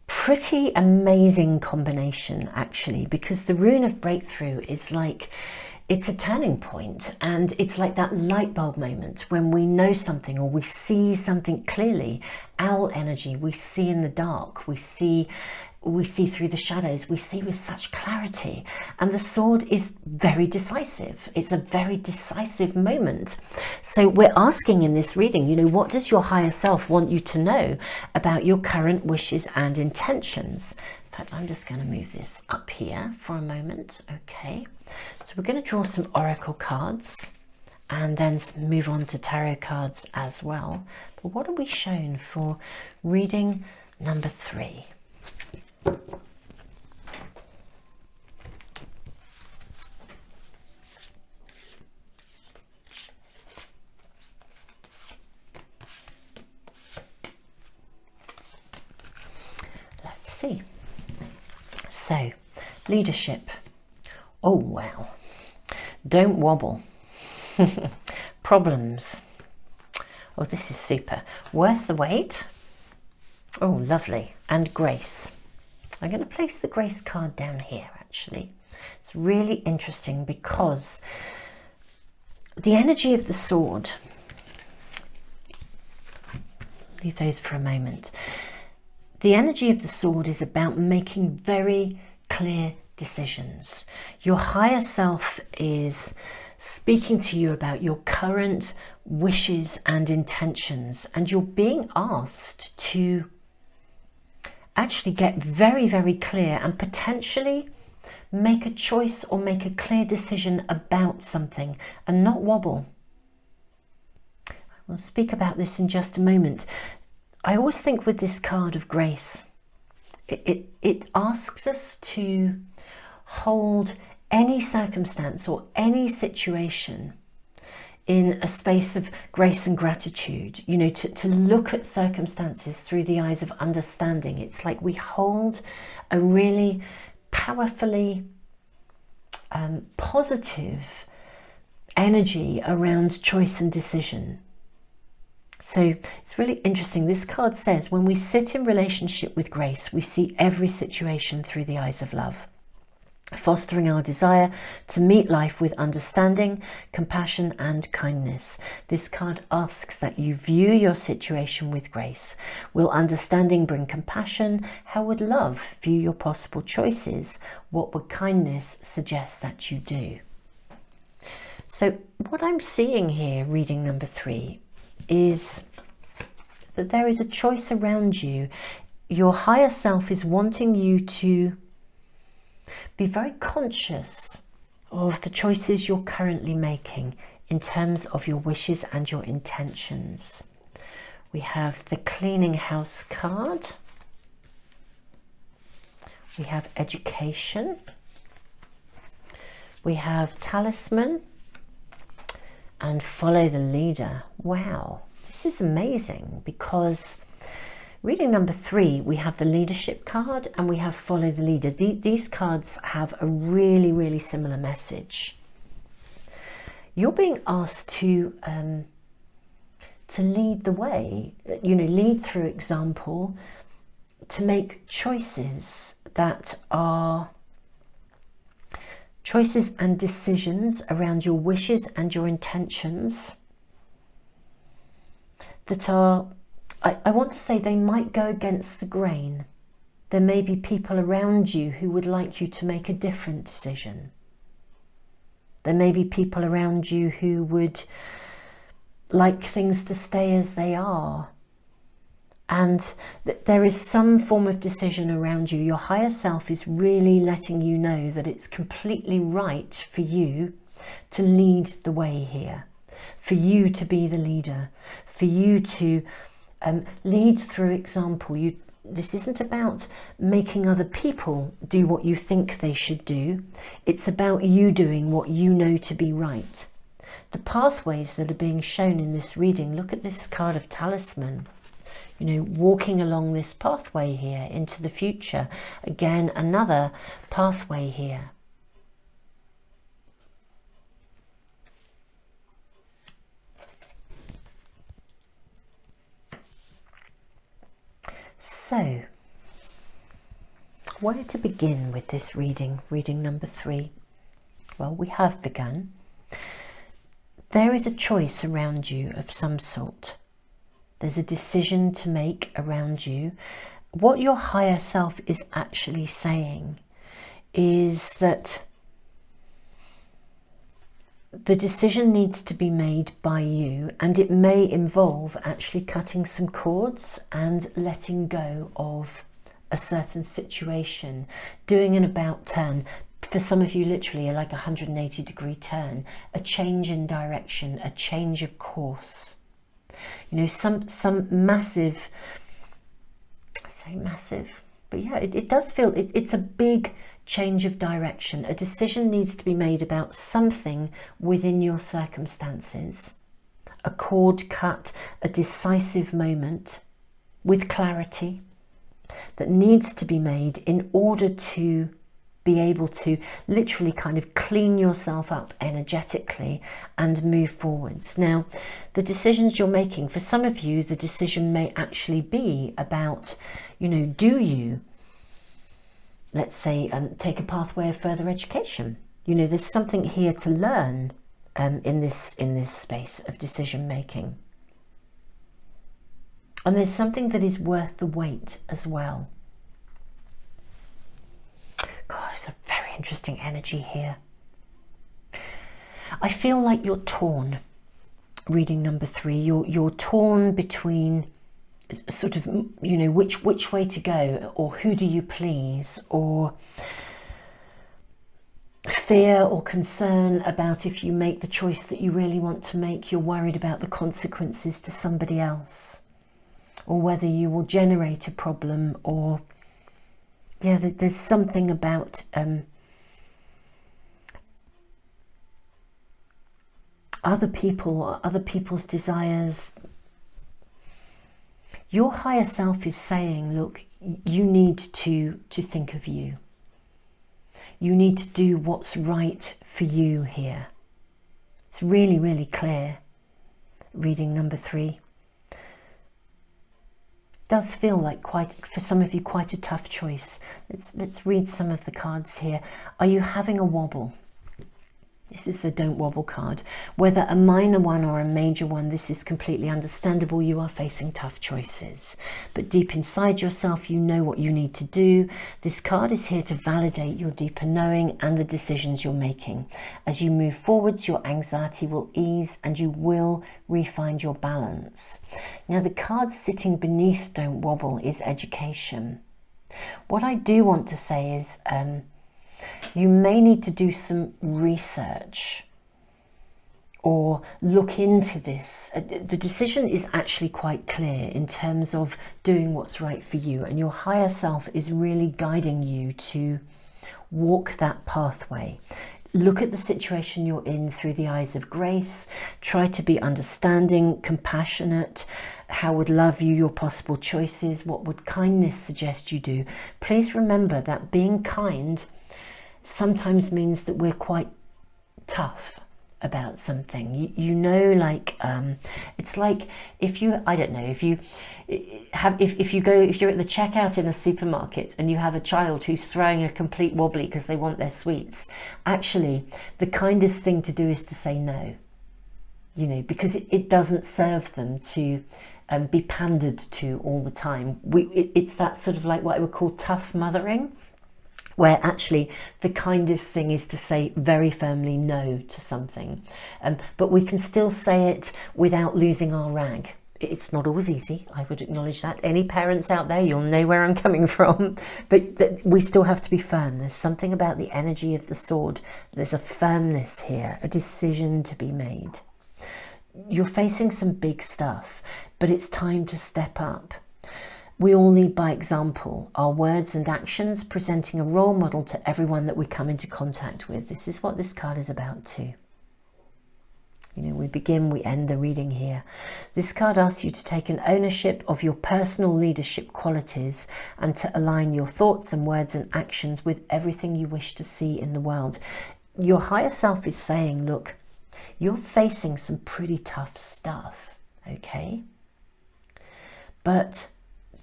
Pretty amazing combination actually, because the rune of breakthrough is like, it's a turning point, and it's like that light bulb moment when we know something or we see something clearly. Owl energy, we see in the dark, we see through the shadows, we see with such clarity. And the Sword is very decisive. It's a very decisive moment. So we're asking in this reading, you know, what does your higher self want you to know about your current wishes and intentions? In fact, I'm just going to move this up here for a moment. Okay, so we're going to draw some oracle cards and then move on to tarot cards as well. But what are we shown for reading number 3? Let's see. So, leadership. Oh wow. Don't wobble. Problems. Oh, this is super. Worth the wait. Oh, lovely. And grace. I'm going to place the grace card down here actually. It's really interesting because the energy of the Sword, leave those for a moment. The energy of the Sword is about making very clear decisions. Your higher self is speaking to you about your current wishes and intentions, and you're being asked to actually get very, very clear and potentially make a choice or make a clear decision about something and not wobble. We'll speak about this in just a moment. I always think with this card of grace, it asks us to hold any circumstance or any situation in a space of grace and gratitude, you know, to look at circumstances through the eyes of understanding. It's like we hold a really powerfully positive energy around choice and decision. So it's really interesting. This card says when we sit in relationship with grace, we see every situation through the eyes of love, fostering our desire to meet life with understanding, compassion and kindness. This card asks that you view your situation with grace. Will understanding bring compassion? How would love view your possible choices? What would kindness suggest that you do? So what I'm seeing here, reading number 3, is that there is a choice around you. Your higher self is wanting you to be very conscious of the choices you're currently making in terms of your wishes and your intentions. We have the cleaning house card. We have education. We have talisman and follow the leader. Wow, this is amazing because reading number 3, we have the leadership card and we have follow the leader. These cards have a really, really similar message. You're being asked to lead the way, you know, lead through example, to make choices that are choices and decisions around your wishes and your intentions that are, I want to say, they might go against the grain. There may be people around you who would like you to make a different decision. There may be people around you who would like things to stay as they are. And there is some form of decision around you. Your higher self is really letting you know that it's completely right for you to lead the way here, for you to be the leader, for you to lead through example. this isn't about making other people do what you think they should do. It's about you doing what you know to be right. The pathways that are being shown in this reading, look at this card of Talisman. You know, walking along this pathway here into the future. Again, another pathway here. So, where to begin with this reading number 3? Well, we have begun. There is a choice around you of some sort. There's a decision to make around you. What your higher self is actually saying is that the decision needs to be made by you, and it may involve actually cutting some cords and letting go of a certain situation, doing an about turn. For some of you, literally like a 180-degree turn, a change in direction, a change of course. You know, some massive, I say massive, but yeah, it does feel, it's a big change of direction. A decision needs to be made about something within your circumstances. A cord cut, a decisive moment with clarity that needs to be made in order to be able to literally kind of clean yourself up energetically and move forwards. Now, the decisions you're making, for some of you, the decision may actually be about, you know, do you, let's say, take a pathway of further education? You know, there's something here to learn in this space of decision making. And there's something that is worth the wait as well. God, it's a very interesting energy here. I feel like you're torn, reading number 3. You're torn between sort of, you know, which way to go, or who do you please, or fear or concern about if you make the choice that you really want to make, you're worried about the consequences to somebody else, or whether you will generate a problem, or yeah, there's something about other people or other people's desires. Your higher self is saying, look, you need to think of you. You need to do what's right for you here. It's really, really clear, reading number 3. Does feel like, quite for some of you, quite a tough choice. Let's read some of the cards here. Are you having a wobble? This is the don't wobble card. Whether a minor one or a major one, this is completely understandable. You are facing tough choices, but deep inside yourself, you know what you need to do. This card is here to validate your deeper knowing and the decisions you're making. As you move forwards, your anxiety will ease and you will re-find your balance. Now, the card sitting beneath don't wobble is education. What I do want to say is, you may need to do some research or look into this. The decision is actually quite clear in terms of doing what's right for you, and your higher self is really guiding you to walk that pathway. Look at the situation you're in through the eyes of grace. Try to be understanding, compassionate. How would love you your possible choices? What would kindness suggest you do? Please remember that being kind sometimes means that we're quite tough about something. You know, like it's like if you, I don't know, if you're at the checkout in a supermarket and you have a child who's throwing a complete wobbly because they want their sweets, actually the kindest thing to do is to say no, you know, because it doesn't serve them to be pandered to all the time. It's that sort of like what I would call tough mothering, where actually the kindest thing is to say very firmly no to something. But we can still say it without losing our rag. It's not always easy, I would acknowledge that. Any parents out there, you'll know where I'm coming from. But we still have to be firm. There's something about the energy of the sword. There's a firmness here, a decision to be made. You're facing some big stuff, but it's time to step up. We all lead by example, our words and actions presenting a role model to everyone that we come into contact with. This is what this card is about too. You know, we begin, we end the reading here. This card asks you to take an ownership of your personal leadership qualities and to align your thoughts and words and actions with everything you wish to see in the world. Your higher self is saying, look, you're facing some pretty tough stuff, okay? But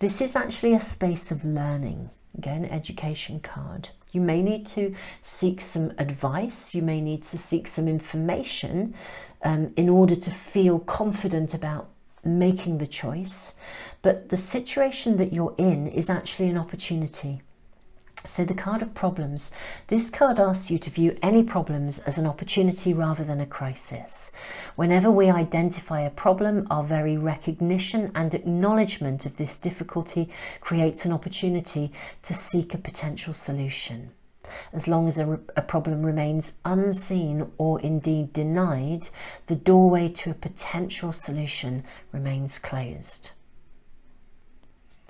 this is actually a space of learning. Again, education card. You may need to seek some advice. You may need to seek some information in order to feel confident about making the choice. But the situation that you're in is actually an opportunity. So the card of problems, this card asks you to view any problems as an opportunity rather than a crisis. Whenever we identify a problem, our very recognition and acknowledgement of this difficulty creates an opportunity to seek a potential solution. As long as a problem remains unseen or indeed denied, the doorway to a potential solution remains closed.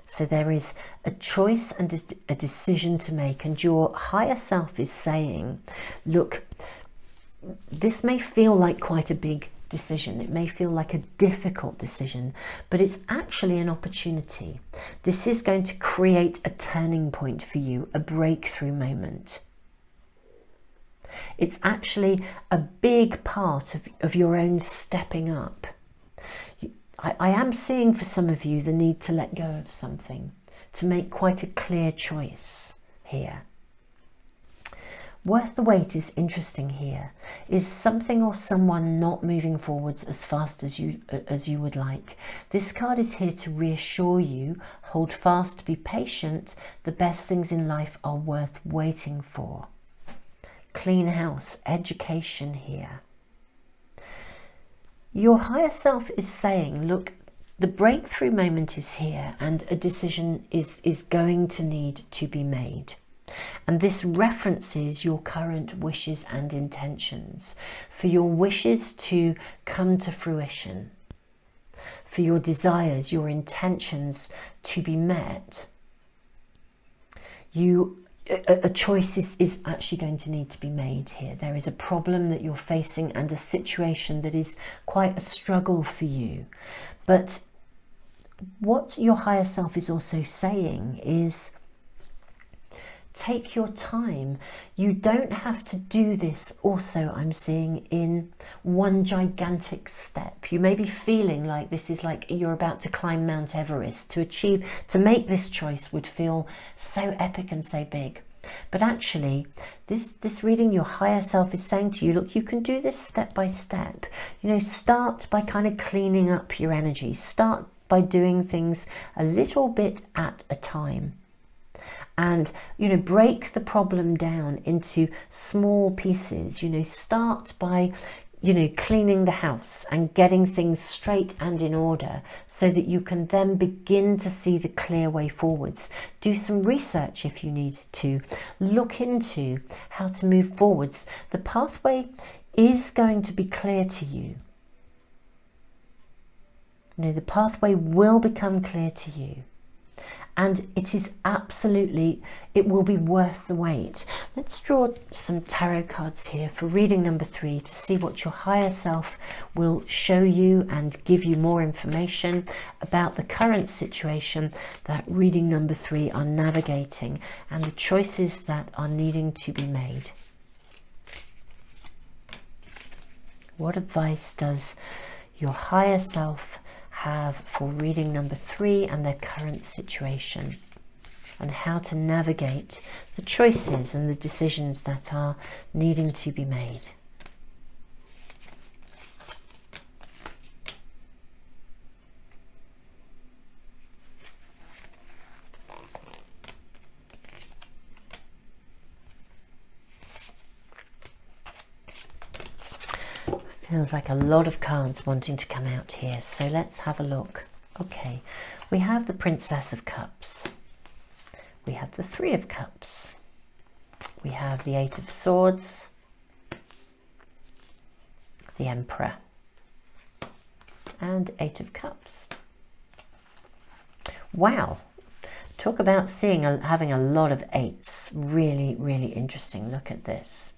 So there is a choice and a decision to make, and your higher self is saying, look, this may feel like quite a big decision. It may feel like a difficult decision, but it's actually an opportunity. This is going to create a turning point for you, a breakthrough moment. It's actually a big part of your own stepping up. I am seeing for some of you the need to let go of something, to make quite a clear choice here. Worth the wait is interesting here. Is something or someone not moving forwards as fast as you would like? This card is here to reassure you, hold fast, be patient. The best things in life are worth waiting for. Clean house, education here. Your higher self is saying, look, the breakthrough moment is here and a decision is going to need to be made. And this references your current wishes and intentions. For your wishes to come to fruition, for your desires, your intentions to be met, a choice is actually going to need to be made here. There is a problem that you're facing and a situation that is quite a struggle for you. But what your higher self is also saying is, take your time. You don't have to do this also, I'm seeing, in one gigantic step. You may be feeling like this is like you're about to climb Mount Everest. To make this choice would feel so epic and so big. But actually, this reading, your higher self is saying to you, look, you can do this step by step. You know, start by kind of cleaning up your energy. Start by doing things a little bit at a time. And, you know, break the problem down into small pieces. You know, start by, you know, cleaning the house and getting things straight and in order so that you can then begin to see the clear way forwards. Do some research if you need to. Look into how to move forwards. The pathway is going to be clear to you. You know, the pathway will become clear to you. And it is absolutely, it will be worth the wait. Let's draw some tarot cards here for reading number 3 to see what your higher self will show you and give you more information about the current situation that reading number 3 are navigating and the choices that are needing to be made. What advice does your higher self have for reading number 3 and their current situation, and how to navigate the choices and the decisions that are needing to be made? Feels like a lot of cards wanting to come out here, so let's have a look. Okay, we have the Princess of Cups, we have the Three of Cups, we have the Eight of Swords, the Emperor, and Eight of Cups. Wow, talk about having a lot of eights. Really, really interesting. Look at this.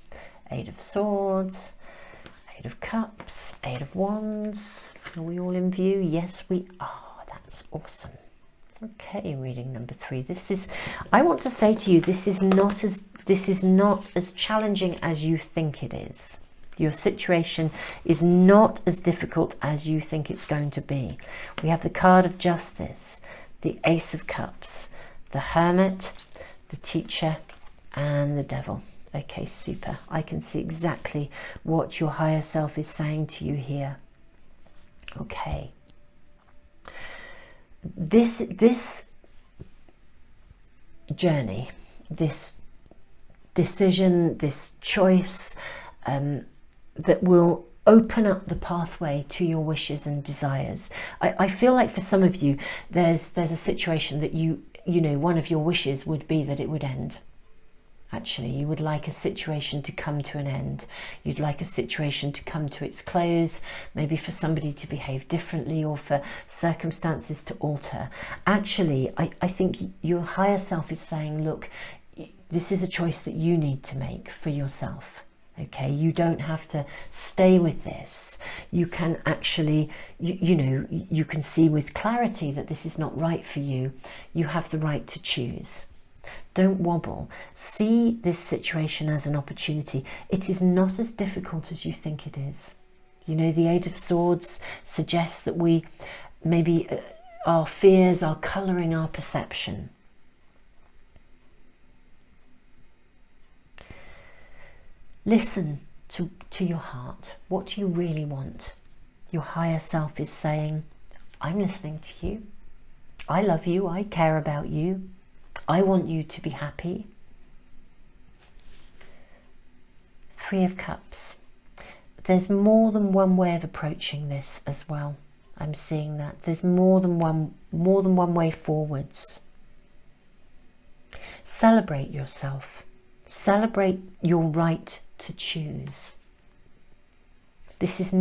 8 of Swords, 8 of Cups, 8 of Wands. Are we all in view? Yes, we are. That's awesome. Okay, reading number 3. I want to say to you, this is not as challenging as you think it is. Your situation is not as difficult as you think it's going to be. We have the card of Justice, the Ace of Cups, the Hermit, the Teacher, and the Devil. Okay, super. I can see exactly what your higher self is saying to you here. Okay. This journey, this decision, this choice, that will open up the pathway to your wishes and desires. I feel like for some of you, there's a situation that you know, one of your wishes would be that it would end. Actually, you would like a situation to come to an end. You'd like a situation to come to its close, maybe for somebody to behave differently or for circumstances to alter. Actually, I think your higher self is saying, look, this is a choice that you need to make for yourself. Okay, you don't have to stay with this. You can actually, you know, you can see with clarity that this is not right for you. You have the right to choose. Don't wobble. See this situation as an opportunity. It is not as difficult as you think it is. You know, the 8 of Swords suggests that we maybe our fears are colouring our perception. Listen to your heart. What do you really want? Your higher self is saying, I'm listening to you. I love you. I care about you. I want you to be happy. 3 of Cups. There's more than one way of approaching this as well. I'm seeing that. There's more than one way forwards. Celebrate yourself. Celebrate your right to choose. This is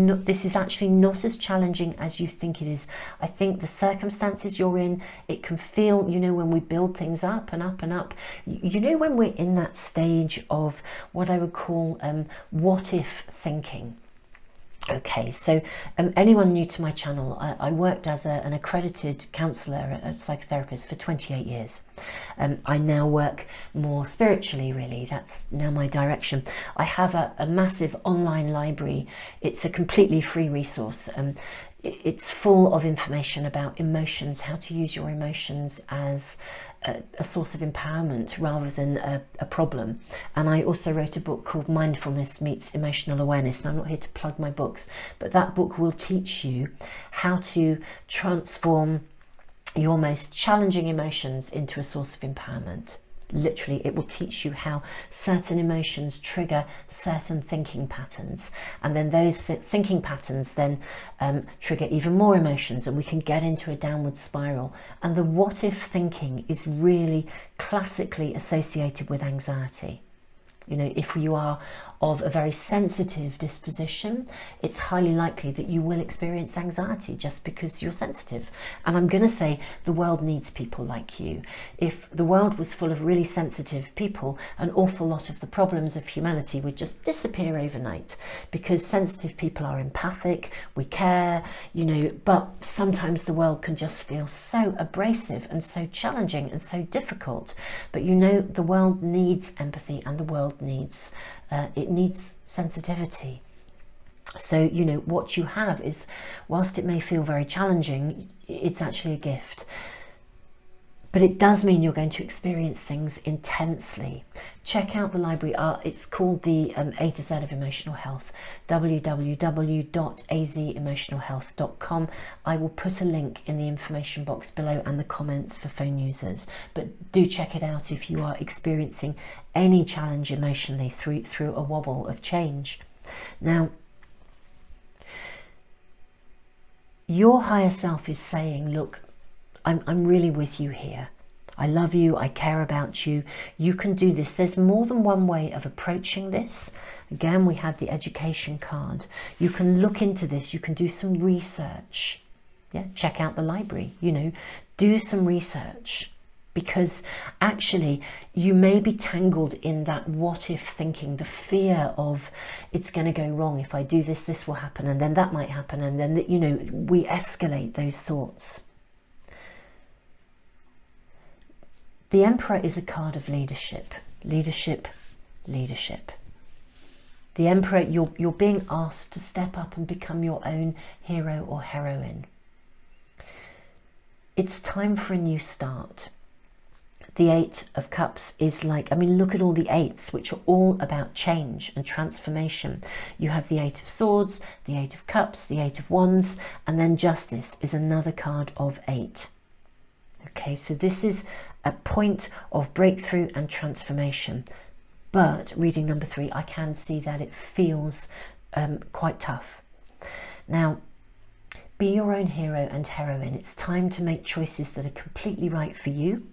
actually not as challenging as you think it is. I think the circumstances you're in, it can feel, you know, when we build things up and up and up, you know, when we're in that stage of what I would call what if thinking. Okay, so anyone new to my channel, I worked as an accredited counsellor, a psychotherapist for 28 years. I now work more spiritually, really. That's now my direction. I have a massive online library. It's a completely free resource. It's full of information about emotions, how to use your emotions as a source of empowerment rather than a problem. And I also wrote a book called Mindfulness Meets Emotional Awareness. And I'm not here to plug my books, but that book will teach you how to transform your most challenging emotions into a source of empowerment. Literally, it will teach you how certain emotions trigger certain thinking patterns, and then those thinking patterns then trigger even more emotions, and we can get into a downward spiral. And the what if thinking is really classically associated with anxiety. You know, if you are of a very sensitive disposition, it's highly likely that you will experience anxiety just because you're sensitive. And I'm going to say the world needs people like you. If the world was full of really sensitive people, an awful lot of the problems of humanity would just disappear overnight, because sensitive people are empathic, we care, you know, but sometimes the world can just feel so abrasive and so challenging and so difficult. But you know, the world needs empathy, and the world needs it needs sensitivity. So, you know, what you have is, whilst it may feel very challenging, it's actually a gift. But it does mean you're going to experience things intensely. Check out the library. It's called the A to Z of Emotional Health, www.azemotionalhealth.com. I will put a link in the information box below and the comments for phone users. But do check it out if you are experiencing any challenge emotionally through a wobble of change. Now, your higher self is saying, look, I'm really with you here. I love you. I care about you. You can do this. There's more than one way of approaching this. Again, we had the education card. You can look into this. You can do some research. Yeah, check out the library. You know, do some research. because actually you may be tangled in that what if thinking, the fear of it's going to go wrong. If I do this, this will happen, and then that might happen, and then, you know, we escalate those thoughts. The Emperor is a card of leadership, leadership, leadership. The Emperor, you're being asked to step up and become your own hero or heroine. It's time for a new start. The Eight of Cups is like, I mean, look at all the eights, which are all about change and transformation. You have the Eight of Swords, the Eight of Cups, the Eight of Wands, and then Justice is another card of 8. Okay, so this is a point of breakthrough and transformation. But reading number 3, I can see that it feels quite tough. Now, be your own hero and heroine. It's time to make choices that are completely right for you.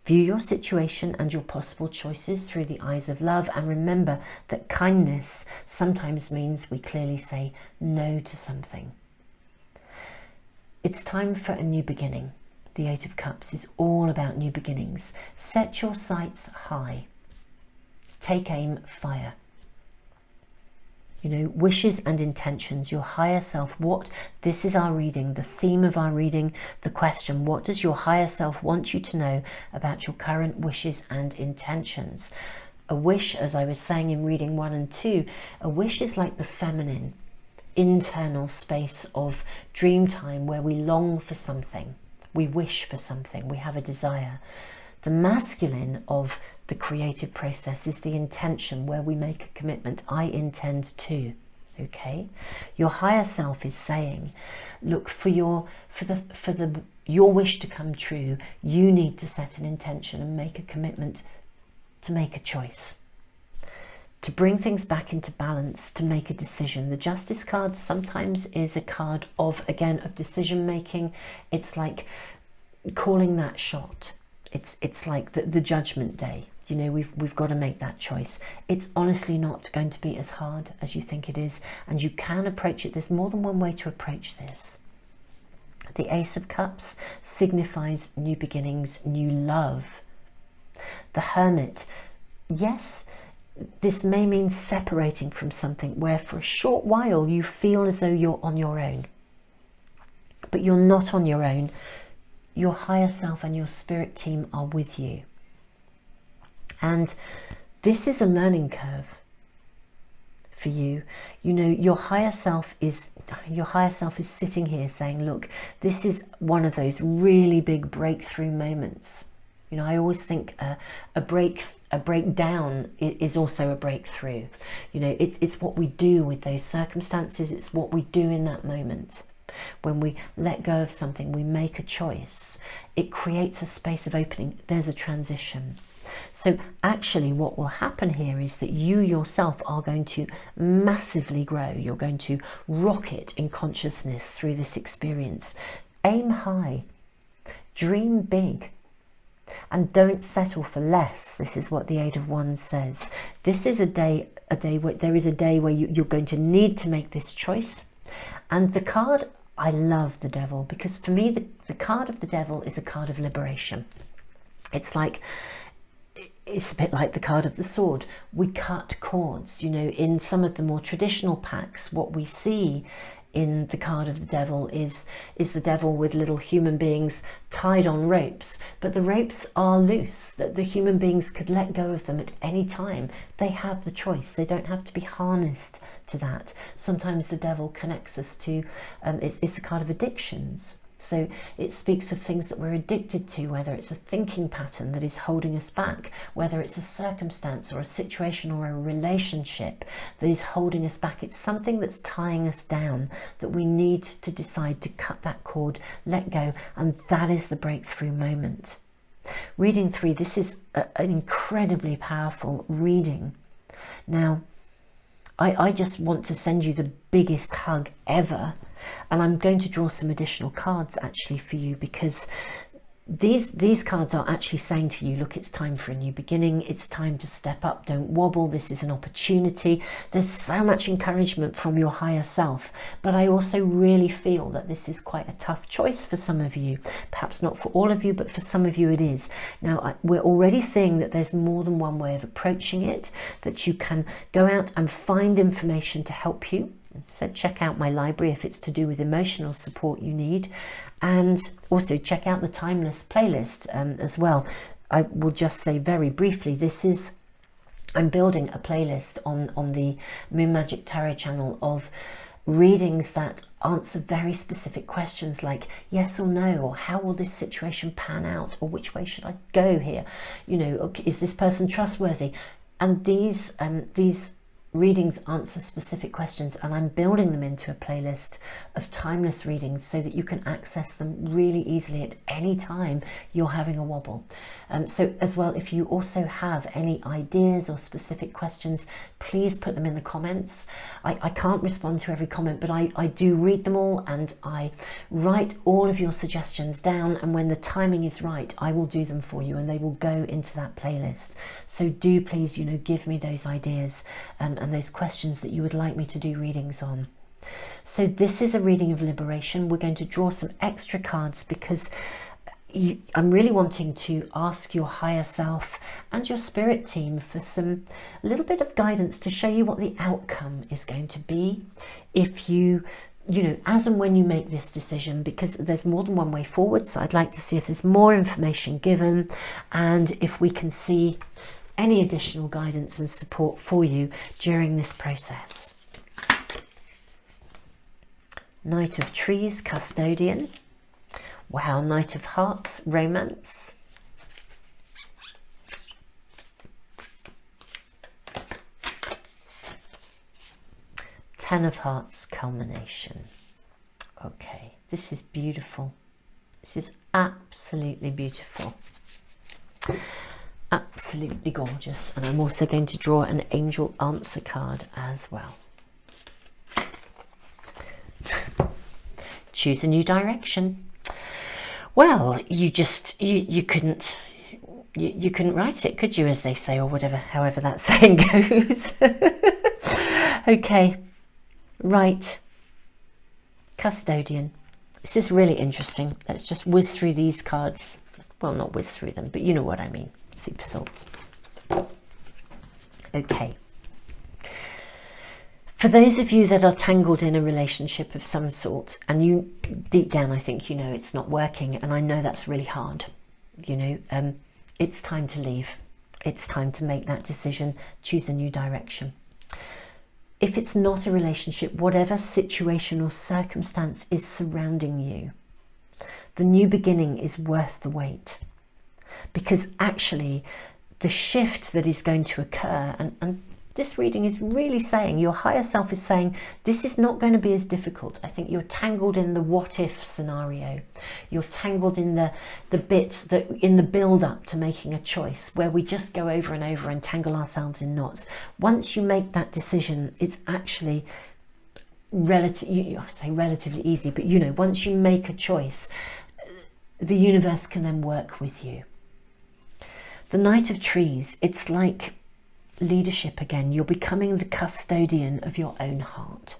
View your situation and your possible choices through the eyes of love, and remember that kindness sometimes means we clearly say no to something. It's time for a new beginning. The Eight of Cups is all about new beginnings. Set your sights high. Take aim, fire. You know, wishes and intentions, your higher self. This is our reading, the theme of our reading, the question, what does your higher self want you to know about your current wishes and intentions? A wish, as I was saying in reading 1 and 2, a wish is like the feminine, internal space of dream time where we long for something, we wish for something, we have a desire. The masculine of the creative process is the intention, where we make a commitment. I intend to. Okay, your higher self is saying, look, for your wish to come true, you need to set an intention and make a commitment to make a choice, to bring things back into balance, to make a decision. The Justice card sometimes is a card of, again, of decision making. It's like calling that shot. It's like the judgment day. You know, we've got to make that choice. It's honestly not going to be as hard as you think it is, and you can approach it. There's more than one way to approach this. The Ace of Cups signifies new beginnings, new love. The Hermit, yes, this may mean separating from something where for a short while you feel as though you're on your own, but you're not on your own. Your higher self and your spirit team are with you. And this is a learning curve for you. You know, your higher self is sitting here saying, look, this is one of those really big breakthrough moments. You know, I always think a breakdown is also a breakthrough. You know, it's what we do with those circumstances. It's what we do in that moment. When we let go of something, we make a choice. It creates a space of opening. There's a transition. So actually what will happen here is that you yourself are going to massively grow. You're going to rocket in consciousness through this experience. Aim high, dream big, and don't settle for less. This is what the Eight of Wands says. This is a day where there is a day where you're going to need to make this choice. And the card, I love the Devil, because for me the card of the Devil is a card of liberation. It's a bit like the card of the Sword. We cut cords. You know, in some of the more traditional packs, what we see in the card of the Devil is the devil with little human beings tied on ropes, but the ropes are loose, that the human beings could let go of them at any time. They have the choice. They don't have to be harnessed to that. Sometimes the Devil connects us to, it's a card of addictions. So it speaks of things that we're addicted to, whether it's a thinking pattern that is holding us back, whether it's a circumstance or a situation or a relationship that is holding us back. It's something that's tying us down that we need to decide to cut that cord, let go, and that is the breakthrough moment. Reading 3, this is an incredibly powerful reading. Now, I just want to send you the biggest hug ever, and I'm going to draw some additional cards actually for you, because these cards are actually saying to you, look, it's time for a new beginning. It's time to step up. Don't wobble. This is an opportunity. There's so much encouragement from your higher self. But I also really feel that this is quite a tough choice for some of you. Perhaps not for all of you, but for some of you it is. Now, we're already seeing that there's more than one way of approaching it, that you can go out and find information to help you. So check out my library if it's to do with emotional support you need, and also check out the Timeless playlist as well. I will just say very briefly, I'm building a playlist on the Moon Magic Tarot channel of readings that answer very specific questions like yes or no, or how will this situation pan out, or which way should I go here, you know, is this person trustworthy? And these readings answer specific questions, and I'm building them into a playlist of timeless readings so that you can access them really easily at any time you're having a wobble. So as well, if you also have any ideas or specific questions, please put them in the comments. I can't respond to every comment, but I do read them all, and I write all of your suggestions down, and when the timing is right, I will do them for you and they will go into that playlist. So do please, you know, give me those ideas and those questions that you would like me to do readings on. So this is a reading of liberation. We're going to draw some extra cards because I'm really wanting to ask your higher self and your spirit team for a little bit of guidance to show you what the outcome is going to be if you know, as and when you make this decision, because there's more than one way forward. So I'd like to see if there's more information given and if we can see any additional guidance and support for you during this process. Knight of Trees, Custodian. Wow, Knight of Hearts, Romance. Ten of Hearts, Culmination. Okay, this is beautiful. This is absolutely beautiful. Absolutely gorgeous. And I'm also going to draw an angel answer card as well. Choose a new direction. Well, you couldn't write it, could you, as they say, or whatever, however that saying goes. Okay, right. Custodian. This is really interesting. Let's just whiz through these cards. Well, not whiz through them, but you know what I mean. Super souls. Okay. For those of you that are tangled in a relationship of some sort, and you deep down, I think you know it's not working, and I know that's really hard, you know, it's time to leave. It's time to make that decision, choose a new direction. If it's not a relationship, whatever situation or circumstance is surrounding you, the new beginning is worth the wait. Because actually, the shift that is going to occur, and this reading is really saying, your higher self is saying, this is not going to be as difficult. I think you're tangled in the what if scenario. You're tangled in the bit that in the build up to making a choice, where we just go over and over and tangle ourselves in knots. Once you make that decision, it's actually I say relatively easy, but you know, once you make a choice, the universe can then work with you. The Knight of Trees, it's like leadership again. You're becoming the custodian of your own heart,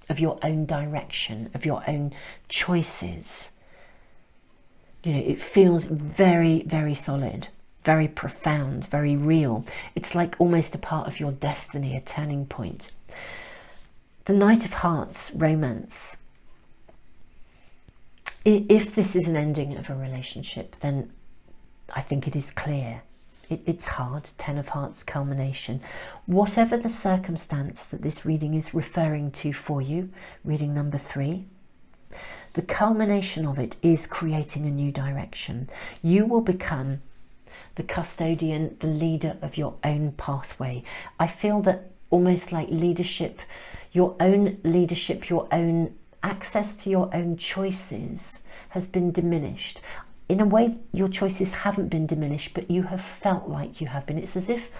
of your own direction, of your own choices. You know, it feels very, very solid, very profound, very real. It's like almost a part of your destiny, a turning point. The Knight of Hearts, Romance. If this is an ending of a relationship, then I think it is clear. It's hard. Ten of Hearts, Culmination. Whatever the circumstance that this reading is referring to for you, reading number 3, the culmination of it is creating a new direction. You will become the custodian, the leader of your own pathway. I feel that almost like leadership, your own access to your own choices has been diminished. In a way, your choices haven't been diminished, but you have felt like you have been. It's as if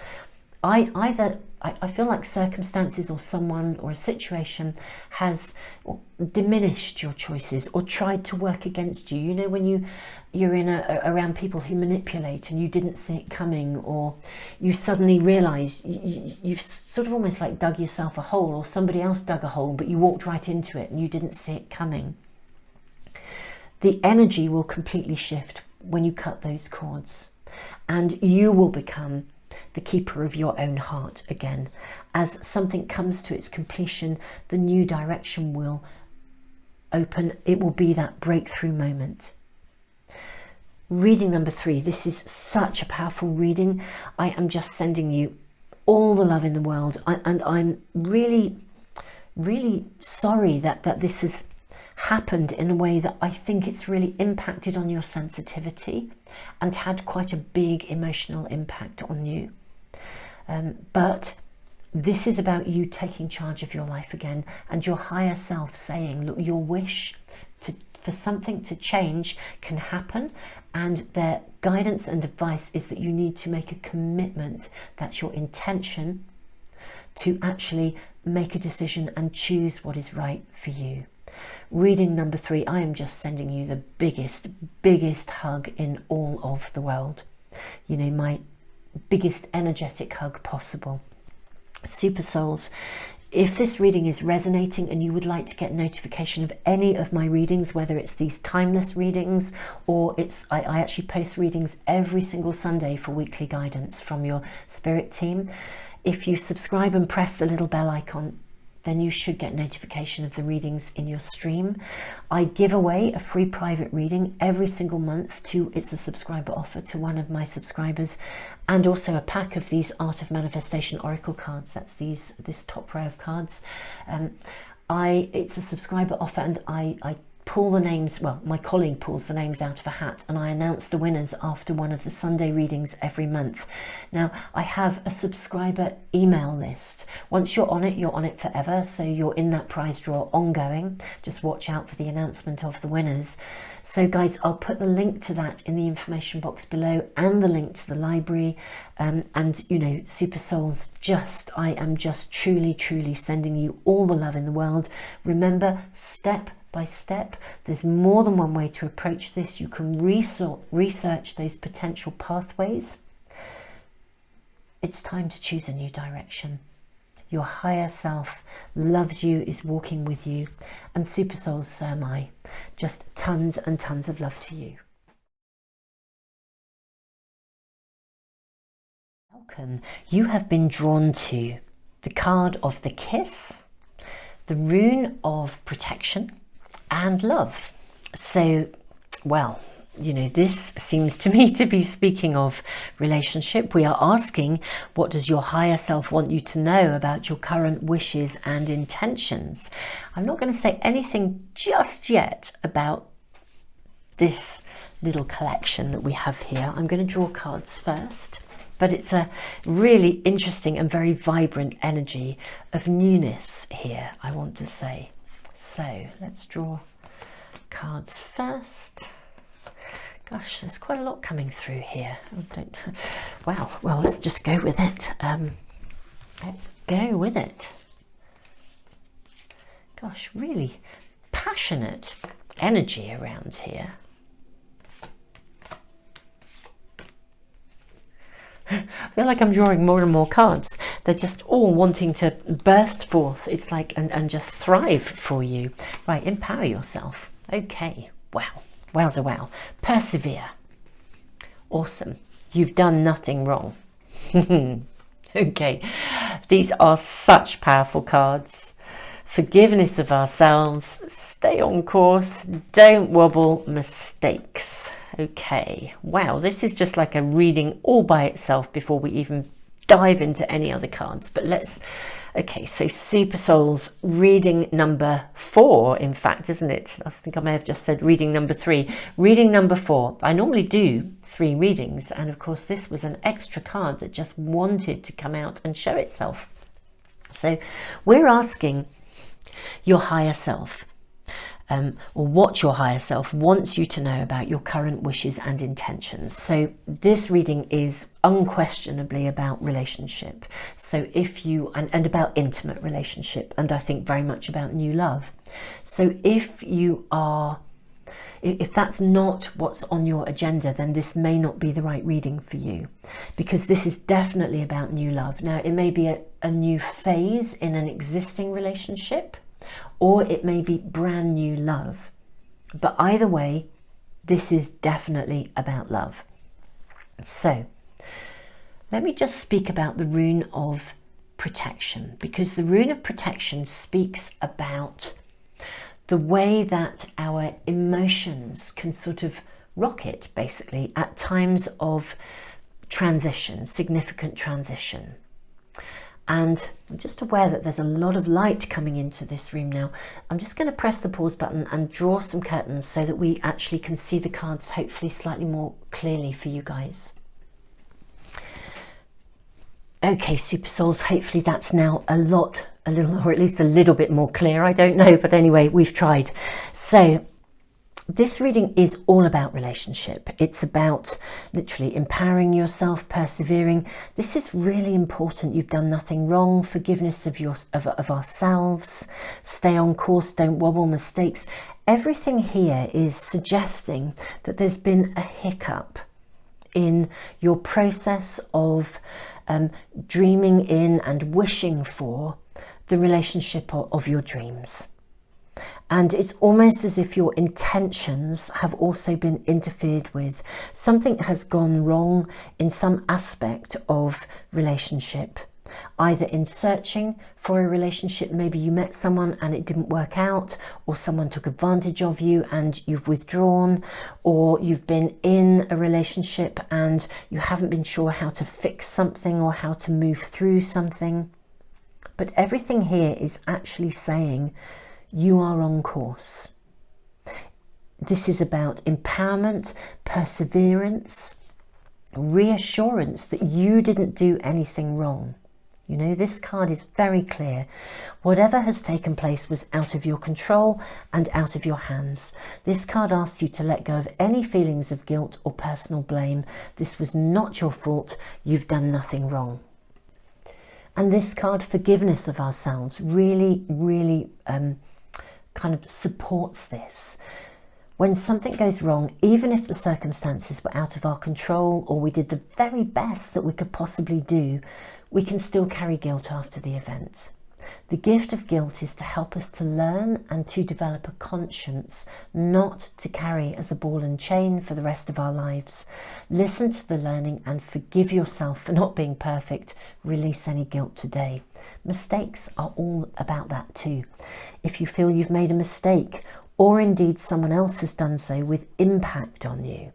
I feel like circumstances or someone or a situation has diminished your choices or tried to work against you. You know, when you're around people who manipulate and you didn't see it coming, or you suddenly realise you've sort of almost like dug yourself a hole, or somebody else dug a hole but you walked right into it and you didn't see it coming. The energy will completely shift when you cut those cords, and you will become the keeper of your own heart again. As something comes to its completion, the new direction will open. It will be that breakthrough moment. Reading number 3. This is such a powerful reading. I am just sending you all the love in the world, and I'm really, really sorry that this has happened in a way that I think it's really impacted on your sensitivity and had quite a big emotional impact on you. But this is about you taking charge of your life again, and your higher self saying, look, your wish for something to change can happen, and their guidance and advice is that you need to make a commitment. That's your intention, to actually make a decision and choose what is right for you. Reading number 3, I am just sending you the biggest hug in all of the world. You know, my biggest energetic hug possible. Super souls, if this reading is resonating and you would like to get notification of any of my readings, whether it's these timeless readings or I actually post readings every single Sunday for weekly guidance from your spirit team. If you subscribe and press the little bell icon, then you should get notification of the readings in your stream. I give away a free private reading every single month it's a subscriber offer to one of my subscribers, and also a pack of these Art of Manifestation Oracle cards. That's this top row of cards. It's a subscriber offer, and I pull the names, well, my colleague pulls the names out of a hat, and I announce the winners after one of the Sunday readings every month. Now, I have a subscriber email list. Once you're on it forever, so you're in that prize draw ongoing. Just watch out for the announcement of the winners. So guys, I'll put the link to that in the information box below, and the link to the library. And you know, Super Souls, I am just truly sending you all the love in the world. Remember, step by step, there's more than one way to approach this. You can research those potential pathways. It's time to choose a new direction. Your higher self loves you, is walking with you, and Super Souls, so am I. Just tons and tons of love to you. Welcome. You have been drawn to the card of the kiss, the rune of protection, and love. So, well, you know, this seems to me to be speaking of relationship. We are asking, what does your higher self want you to know about your current wishes and intentions? I'm not going to say anything just yet about this little collection that we have here. I'm going to draw cards first, but it's a really interesting and very vibrant energy of newness here, I want to say. So let's draw cards first. Gosh, there's quite a lot coming through here. Wow, well, let's just go with it. Let's go with it. Gosh, really passionate energy around here. I feel like I'm drawing more and more cards. They're just all wanting to burst forth. It's like, and just thrive for you. Right, empower yourself. Okay, wow. Wowza wow. Persevere. Awesome. You've done nothing wrong. Okay, these are such powerful cards. Forgiveness of ourselves. Stay on course. Don't wobble. Mistakes. Okay, wow, this is just like a reading all by itself before we even dive into any other cards. But okay, so Super Souls, reading number 4, in fact, isn't it? I think I may have just said reading number 3. Reading number 4. I normally do 3 readings, and of course this was an extra card that just wanted to come out and show itself. So we're asking your higher self, or what your higher self wants you to know about your current wishes and intentions. So this reading is unquestionably about relationship. So if you, and about intimate relationship, and I think very much about new love. So if that's not what's on your agenda, then this may not be the right reading for you, because this is definitely about new love. Now, it may be a new phase in an existing relationship, or it may be brand new love. But either way, this is definitely about love. So let me just speak about the rune of protection, because the rune of protection speaks about the way that our emotions can sort of rocket, basically, at times of transition, significant transition. And I'm just aware that there's a lot of light coming into this room now. I'm just going to press the pause button and draw some curtains so that we actually can see the cards hopefully slightly more clearly for you guys. Okay, Super Souls, hopefully that's now or at least a little bit more clear. I don't know, but anyway, we've tried. So this reading is all about relationship. It's about literally empowering yourself, persevering. This is really important. You've done nothing wrong. Forgiveness of ourselves. Stay on course. Don't wobble. Mistakes. Everything here is suggesting that there's been a hiccup in your process of dreaming in and wishing for the relationship of your dreams. And it's almost as if your intentions have also been interfered with. Something has gone wrong in some aspect of relationship, either in searching for a relationship. Maybe you met someone and it didn't work out, or someone took advantage of you and you've withdrawn, or you've been in a relationship and you haven't been sure how to fix something or how to move through something. But everything here is actually saying you are on course. This is about empowerment, perseverance, reassurance that you didn't do anything wrong. You know, this card is very clear. Whatever has taken place was out of your control and out of your hands. This card asks you to let go of any feelings of guilt or personal blame. This was not your fault. You've done nothing wrong. And this card, forgiveness of ourselves, really, really kind of supports this. When something goes wrong, even if the circumstances were out of our control or we did the very best that we could possibly do, we can still carry guilt after the event. The gift of guilt is to help us to learn and to develop a conscience, not to carry as a ball and chain for the rest of our lives. Listen to the learning and forgive yourself for not being perfect. Release any guilt today. Mistakes are all about that too. If you feel you've made a mistake, or indeed someone else has done so with impact on you,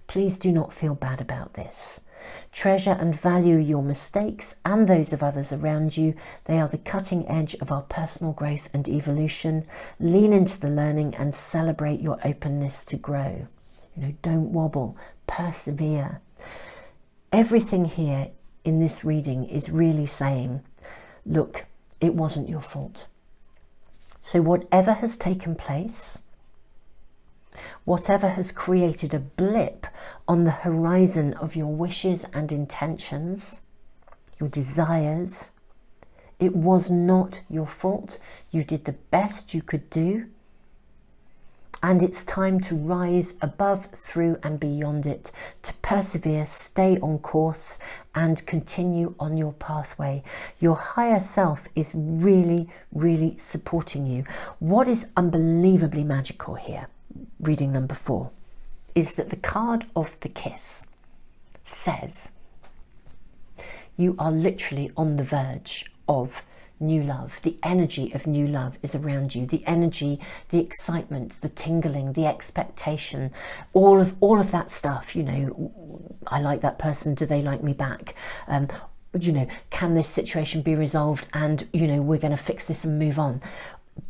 please do not feel bad about this. Treasure and value your mistakes and those of others around you. They are the cutting edge of our personal growth and evolution. Lean into the learning and celebrate your openness to grow. You know, don't wobble, persevere. Everything here in this reading is really saying, look, it wasn't your fault. So whatever has taken place, whatever has created a blip on the horizon of your wishes and intentions, your desires, it was not your fault. You did the best you could do. And it's time to rise above, through and beyond it, to persevere, stay on course and continue on your pathway. Your higher self is really, really supporting you. What is unbelievably magical here, reading number 4, is that the card of the kiss says you are literally on the verge of new love. The energy of new love is around you. The energy, the excitement, the tingling, the expectation, all of that stuff. You know, I like that person. Do they like me back? You know, can this situation be resolved? And, you know, we're going to fix this and move on.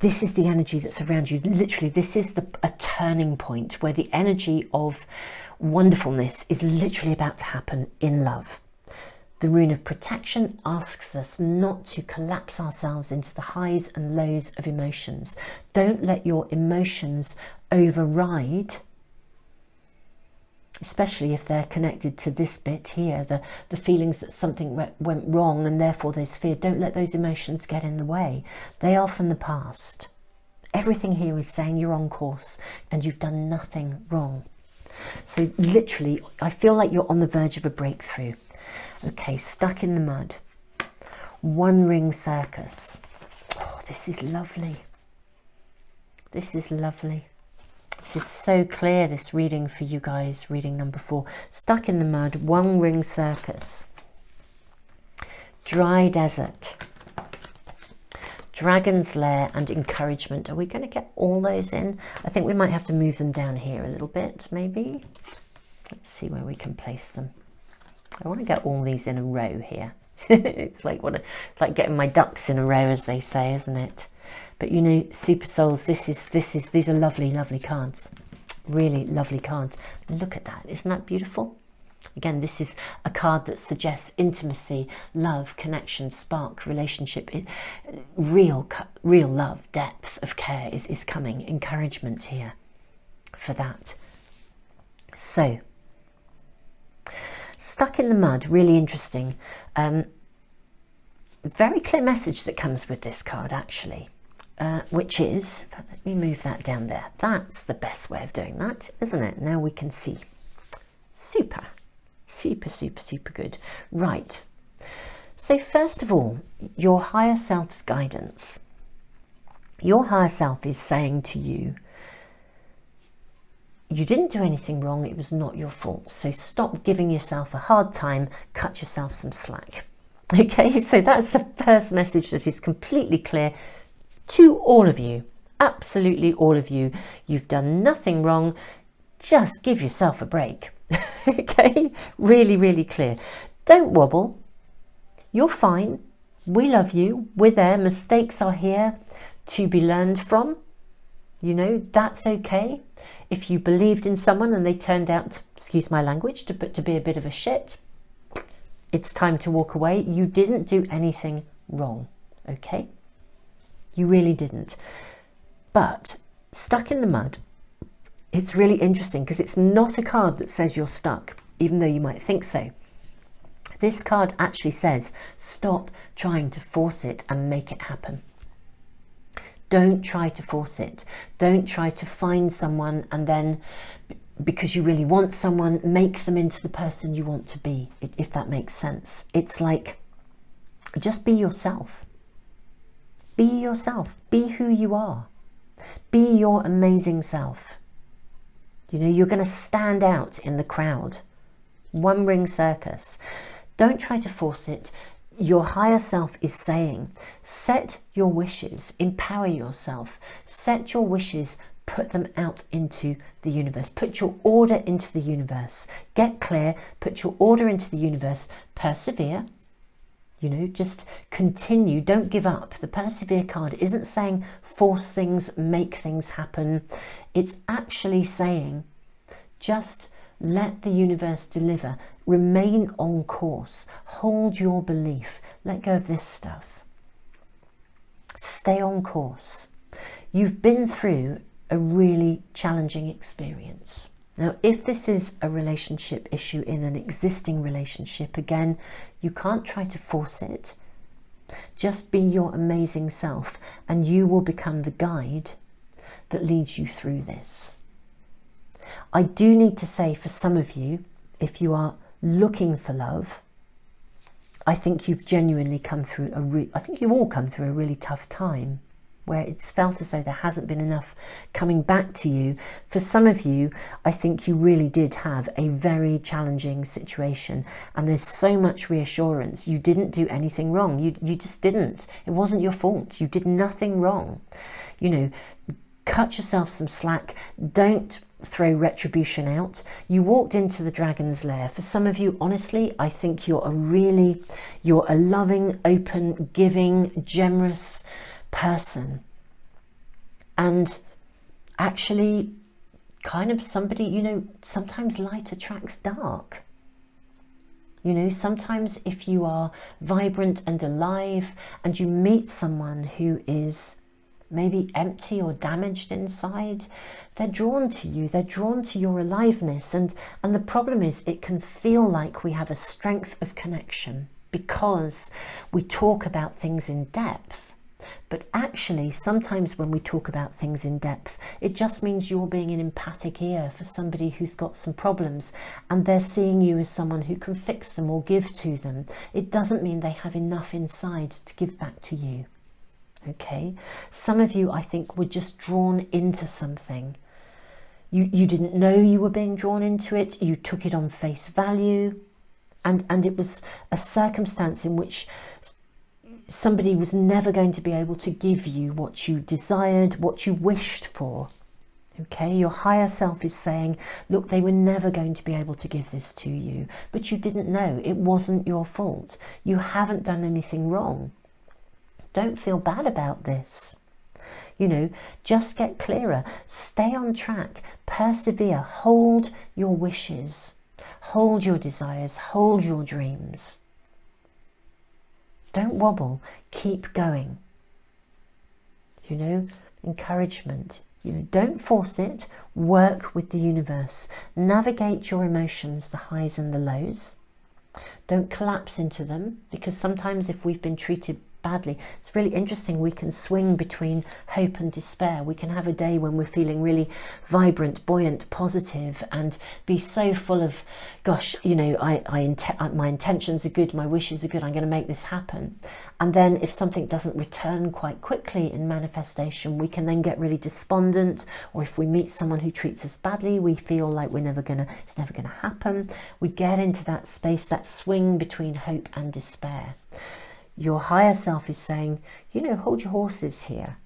This is the energy that's around you. Literally, this is a turning point where the energy of wonderfulness is literally about to happen in love. The rune of protection asks us not to collapse ourselves into the highs and lows of emotions. Don't let your emotions override, especially if they're connected to this bit here, the feelings that something went wrong and therefore there's fear. Don't let those emotions get in the way. They are from the past. Everything here is saying you're on course and you've done nothing wrong. So literally, I feel like you're on the verge of a breakthrough. Okay, stuck in the mud. One ring circus. Oh, this is lovely. This is lovely. This is so clear, this reading for you guys, reading number 4. Stuck in the mud, one ring circus. Dry desert. Dragon's lair and encouragement. Are we going to get all those in? I think we might have to move them down here a little bit, maybe. Let's see where we can place them. I want to get all these in a row here. It's like getting my ducks in a row, as they say, isn't it? But you know, Super Souls, these are lovely, lovely cards. Really lovely cards. Look at that. Isn't that beautiful? Again, this is a card that suggests intimacy, love, connection, spark, relationship. Real love, depth of care is coming. Encouragement here for that. So, stuck in the mud, really interesting. Very clear message that comes with this card, actually, which is, let me move that down there. That's the best way of doing that, isn't it? Now we can see. Super, super, super, super good. Right. So first of all, your higher self's guidance. Your higher self is saying to you, you didn't do anything wrong, it was not your fault. So stop giving yourself a hard time, cut yourself some slack. Okay, so that's the first message that is completely clear to all of you. Absolutely all of you. You've done nothing wrong, just give yourself a break. Okay, really, really clear. Don't wobble. You're fine. We love you. We're there. Mistakes are here to be learned from. You know, that's okay. If you believed in someone and they turned out, excuse my language, to be a bit of a shit, it's time to walk away. You didn't do anything wrong, okay? You really didn't. But stuck in the mud, it's really interesting because it's not a card that says you're stuck, even though you might think so. This card actually says, stop trying to force it and make it happen. Don't try to force it. Don't try to find someone and then, because you really want someone, make them into the person you want to be, if that makes sense. It's like, just be yourself. Be yourself. Be who you are. Be your amazing self. You know, you're going to stand out in the crowd. One ring circus. Don't try to force it. Your higher self is saying, set your wishes, empower yourself, set your wishes, put them out into the universe, put your order into the universe, get clear, put your order into the universe, persevere, you know, just continue, don't give up. The persevere card isn't saying force things, make things happen. It's actually saying, just let the universe deliver. Remain on course. Hold your belief. Let go of this stuff. Stay on course. You've been through a really challenging experience. Now, if this is a relationship issue in an existing relationship, again, you can't try to force it. Just be your amazing self and you will become the guide that leads you through this. I do need to say, for some of you, if you are looking for love, I think you've genuinely come through I think you've all come through a really tough time where it's felt as though there hasn't been enough coming back to you. For some of you, I think you really did have a very challenging situation and there's so much reassurance. You didn't do anything wrong. You just didn't. It wasn't your fault. You did nothing wrong. You know, cut yourself some slack. Don't throw retribution out. You walked into the dragon's lair. For some of you, honestly, I think you're a loving, open, giving, generous person. And actually kind of somebody, you know, sometimes light attracts dark. You know, sometimes if you are vibrant and alive and you meet someone who is maybe empty or damaged inside, they're drawn to you, they're drawn to your aliveness. And the problem is, it can feel like we have a strength of connection because we talk about things in depth. But actually, sometimes when we talk about things in depth, it just means you're being an empathic ear for somebody who's got some problems, and they're seeing you as someone who can fix them or give to them. It doesn't mean they have enough inside to give back to you. Okay? Some of you, I think, were just drawn into something. You didn't know you were being drawn into it. You took it on face value. And it was a circumstance in which somebody was never going to be able to give you what you desired, what you wished for. Okay, your higher self is saying, look, they were never going to be able to give this to you, but you didn't know. It wasn't your fault. You haven't done anything wrong. Don't feel bad about this. You know, just get clearer, stay on track, persevere, hold your wishes, hold your desires, hold your dreams. Don't wobble, keep going. You know, encouragement. You know, don't force it, work with the universe. Navigate your emotions, the highs and the lows. Don't collapse into them, because sometimes if we've been treated badly, it's really interesting, we can swing between hope and despair. We can have a day when we're feeling really vibrant, buoyant, positive, and be so full of, gosh, you know, my intentions are good, my wishes are good, I'm going to make this happen. And then if something doesn't return quite quickly in manifestation, we can then get really despondent, or if we meet someone who treats us badly, we feel like it's never going to happen. We get into that space, that swing between hope and despair. Your higher self is saying, you know, hold your horses here.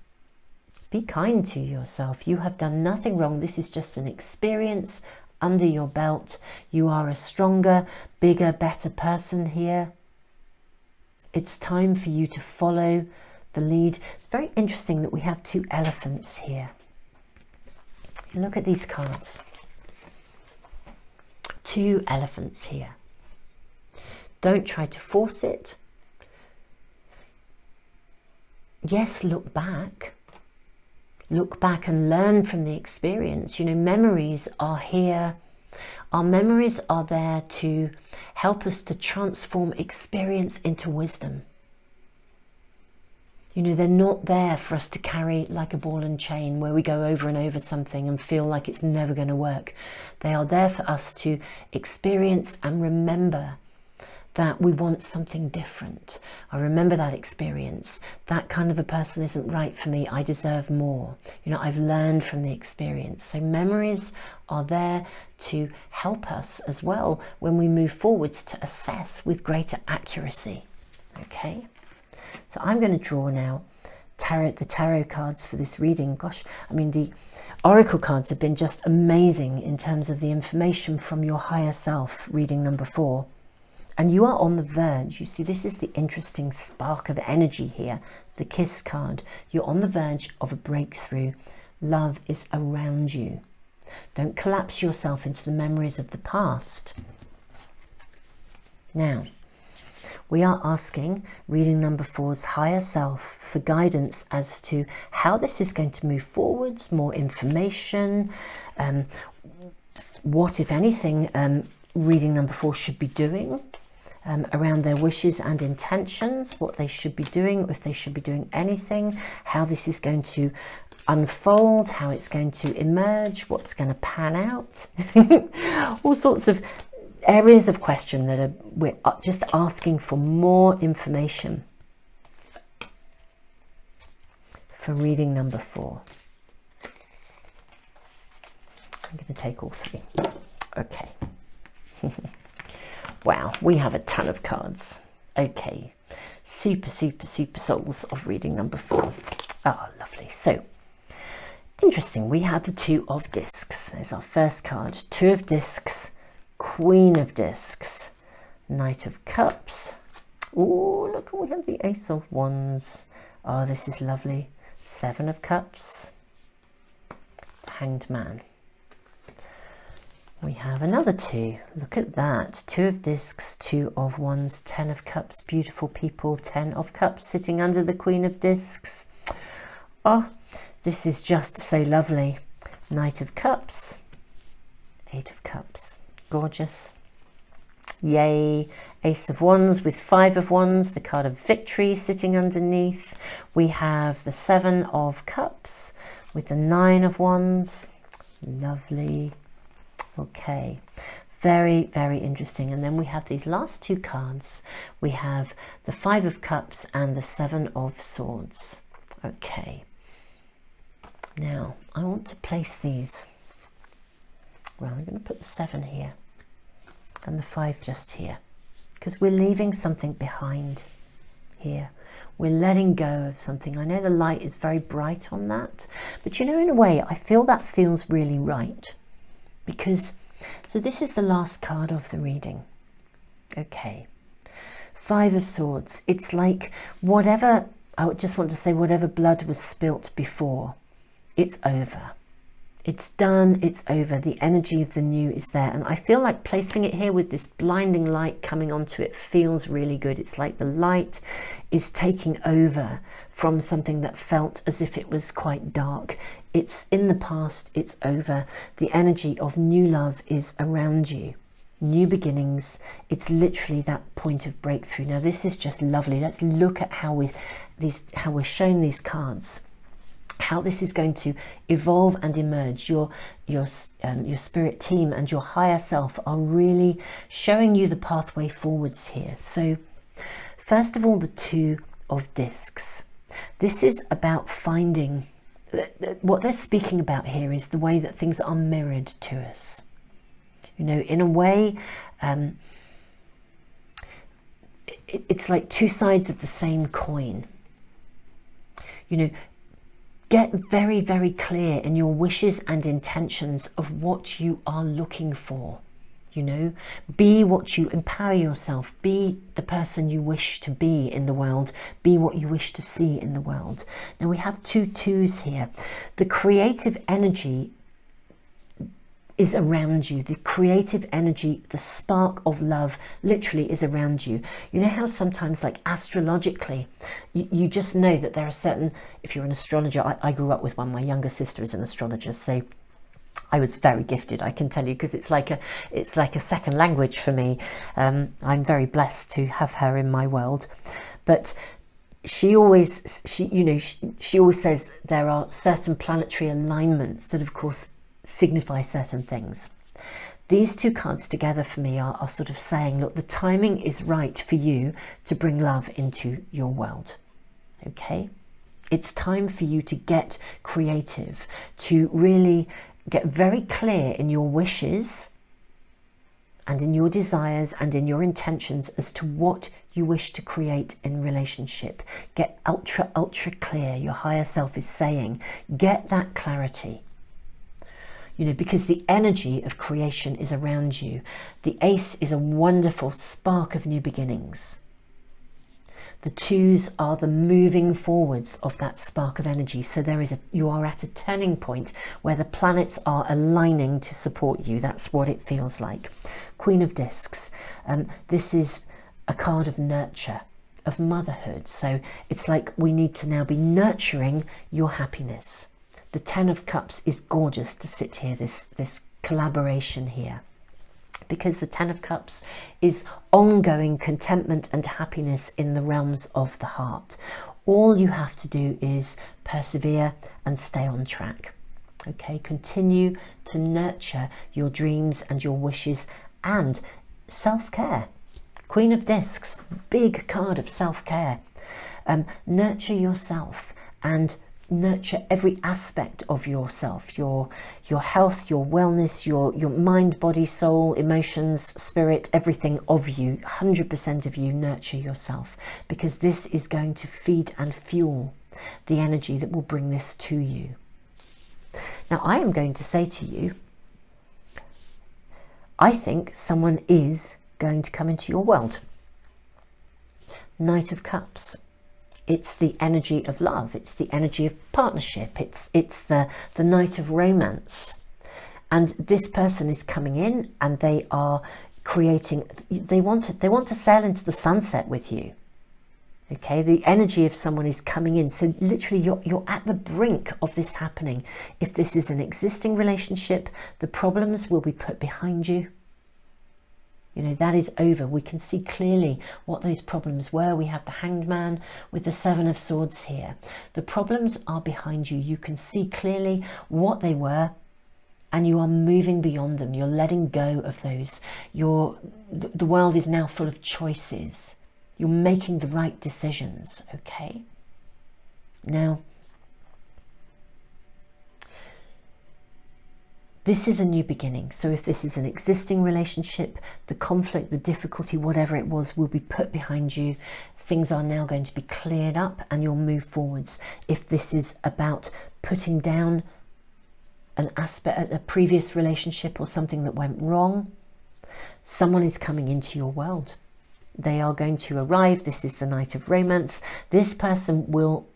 Be kind to yourself. You have done nothing wrong. This is just an experience under your belt. You are a stronger, bigger, better person here. It's time for you to follow the lead. It's very interesting that we have two elephants here. Look at these cards. Two elephants here. Don't try to force it. Yes, look back and learn from the experience. You know, memories are here. Our memories are there to help us to transform experience into wisdom. You know, they're not there for us to carry like a ball and chain where we go over and over something and feel like it's never going to work. They are there for us to experience and remember that we want something different. I remember that experience. That kind of a person isn't right for me. I deserve more. You know, I've learned from the experience. So memories are there to help us as well when we move forwards to assess with greater accuracy. Okay, so I'm going to draw now the tarot cards for this reading. Gosh, I mean, the oracle cards have been just amazing in terms of the information from your higher self, reading number 4. And you are on the verge. You see, this is the interesting spark of energy here, the Kiss card. You're on the verge of a breakthrough. Love is around you. Don't collapse yourself into the memories of the past. Now, we are asking, reading number 4's higher self, for guidance as to how this is going to move forwards, more information, what, if anything, reading number 4 should be doing. Around their wishes and intentions, what they should be doing, if they should be doing anything, how this is going to unfold, how it's going to emerge, what's going to pan out. All sorts of areas of question that we're just asking for more information for reading number 4. I'm going to take all 3. Okay. Wow, we have a ton of cards. Okay, super souls of reading number 4. Oh, lovely. So, interesting, we have the 2 of discs. There's our first card. 2 of discs, Queen of discs, Knight of cups. Oh, look, we have the Ace of wands. Oh, this is lovely. 7 of cups, Hanged man. We have another 2. Look at that. 2 of discs, 2 of wands, 10 of cups. Beautiful people. 10 of cups sitting under the Queen of discs. Oh, this is just so lovely. Knight of cups. 8 of cups. Gorgeous. Yay. Ace of wands with 5 of wands. The card of victory sitting underneath. We have the 7 of cups with the 9 of wands. Lovely. Okay, very, very interesting. And then we have these last 2 cards. We have the 5 of cups and the 7 of swords. Okay, now I want to place these. Well, I'm going to put the 7 here and the 5 just here, because we're leaving something behind here. We're letting go of something. I know the light is very bright on that, but you know, in a way, I feel that feels really right. Because, so this is the last card of the reading. Okay. 5 of swords. It's like whatever, I would just want to say whatever blood was spilt before, it's over. It's done, it's over. The energy of the new is there. And I feel like placing it here with this blinding light coming onto it feels really good. It's like the light is taking over from something that felt as if it was quite dark. It's in the past, it's over. The energy of new love is around you. New beginnings. It's literally that point of breakthrough. Now this is just lovely. Let's look at how we're shown these cards. How this is going to evolve and emerge. Your spirit team and your higher self are really showing you the pathway forwards here. So first of all, the 2 of discs. This is about finding, what they're speaking about here is the way that things are mirrored to us. You know, in a way, it's like 2 sides of the same coin. You know, get very, very clear in your wishes and intentions of what you are looking for. You know, be what you empower yourself, be the person you wish to be in the world, be what you wish to see in the world. Now we have 2 twos here. The creative energy is around you. The creative energy, the spark of love literally is around you. You know how sometimes, like astrologically, you just know that there are certain, if you're an astrologer, I grew up with one, my younger sister is an astrologer, so I was very gifted, I can tell you, because it's like a second language for me. I'm very blessed to have her in my world. But she always says there are certain planetary alignments that of course signify certain things. These 2 cards together for me are sort of saying, look, the timing is right for you to bring love into your world. Okay, it's time for you to get creative, to really get very clear in your wishes and in your desires and in your intentions as to what you wish to create in relationship. Get ultra clear. Your higher self is saying, get that clarity. You know, because the energy of creation is around you. The ace is a wonderful spark of new beginnings. The 2s are the moving forwards of that spark of energy. So you are at a turning point where the planets are aligning to support you. That's what it feels like. Queen of discs. This is a card of nurture, of motherhood. So it's like we need to now be nurturing your happiness. The 10 of cups is gorgeous to sit here, this collaboration here, because the 10 of cups is ongoing contentment and happiness in the realms of the heart. All you have to do is persevere and stay on track. Okay, continue to nurture your dreams and your wishes and self-care. Queen of discs, big card of self-care. Nurture yourself and nurture every aspect of yourself, your health, your wellness, your mind, body, soul, emotions, spirit, everything of you, 100% of you. Nurture yourself, because this is going to feed and fuel the energy that will bring this to you. Now I am going to say to you, I think someone is going to come into your world. Knight of Cups. It's the energy of love. It's the energy of partnership. It's the night of romance. And this person is coming in and they are creating, they want to sail into the sunset with you. Okay, the energy of someone is coming in. So literally you're at the brink of this happening. If this is an existing relationship, the problems will be put behind you. You know, that is over. We can see clearly what those problems were. We have the Hanged Man with the Seven of Swords here. The problems are behind you. You can see clearly what they were, and you are moving beyond them. You're letting go of those. The world is now full of choices. You're making the right decisions, okay? Now, this is a new beginning. So if this is an existing relationship, the conflict, the difficulty, whatever it was, will be put behind you. Things are now going to be cleared up and you'll move forwards. If this is about putting down an aspect, a previous relationship or something that went wrong, someone is coming into your world. They are going to arrive. This is the Knight of Romance. This person will,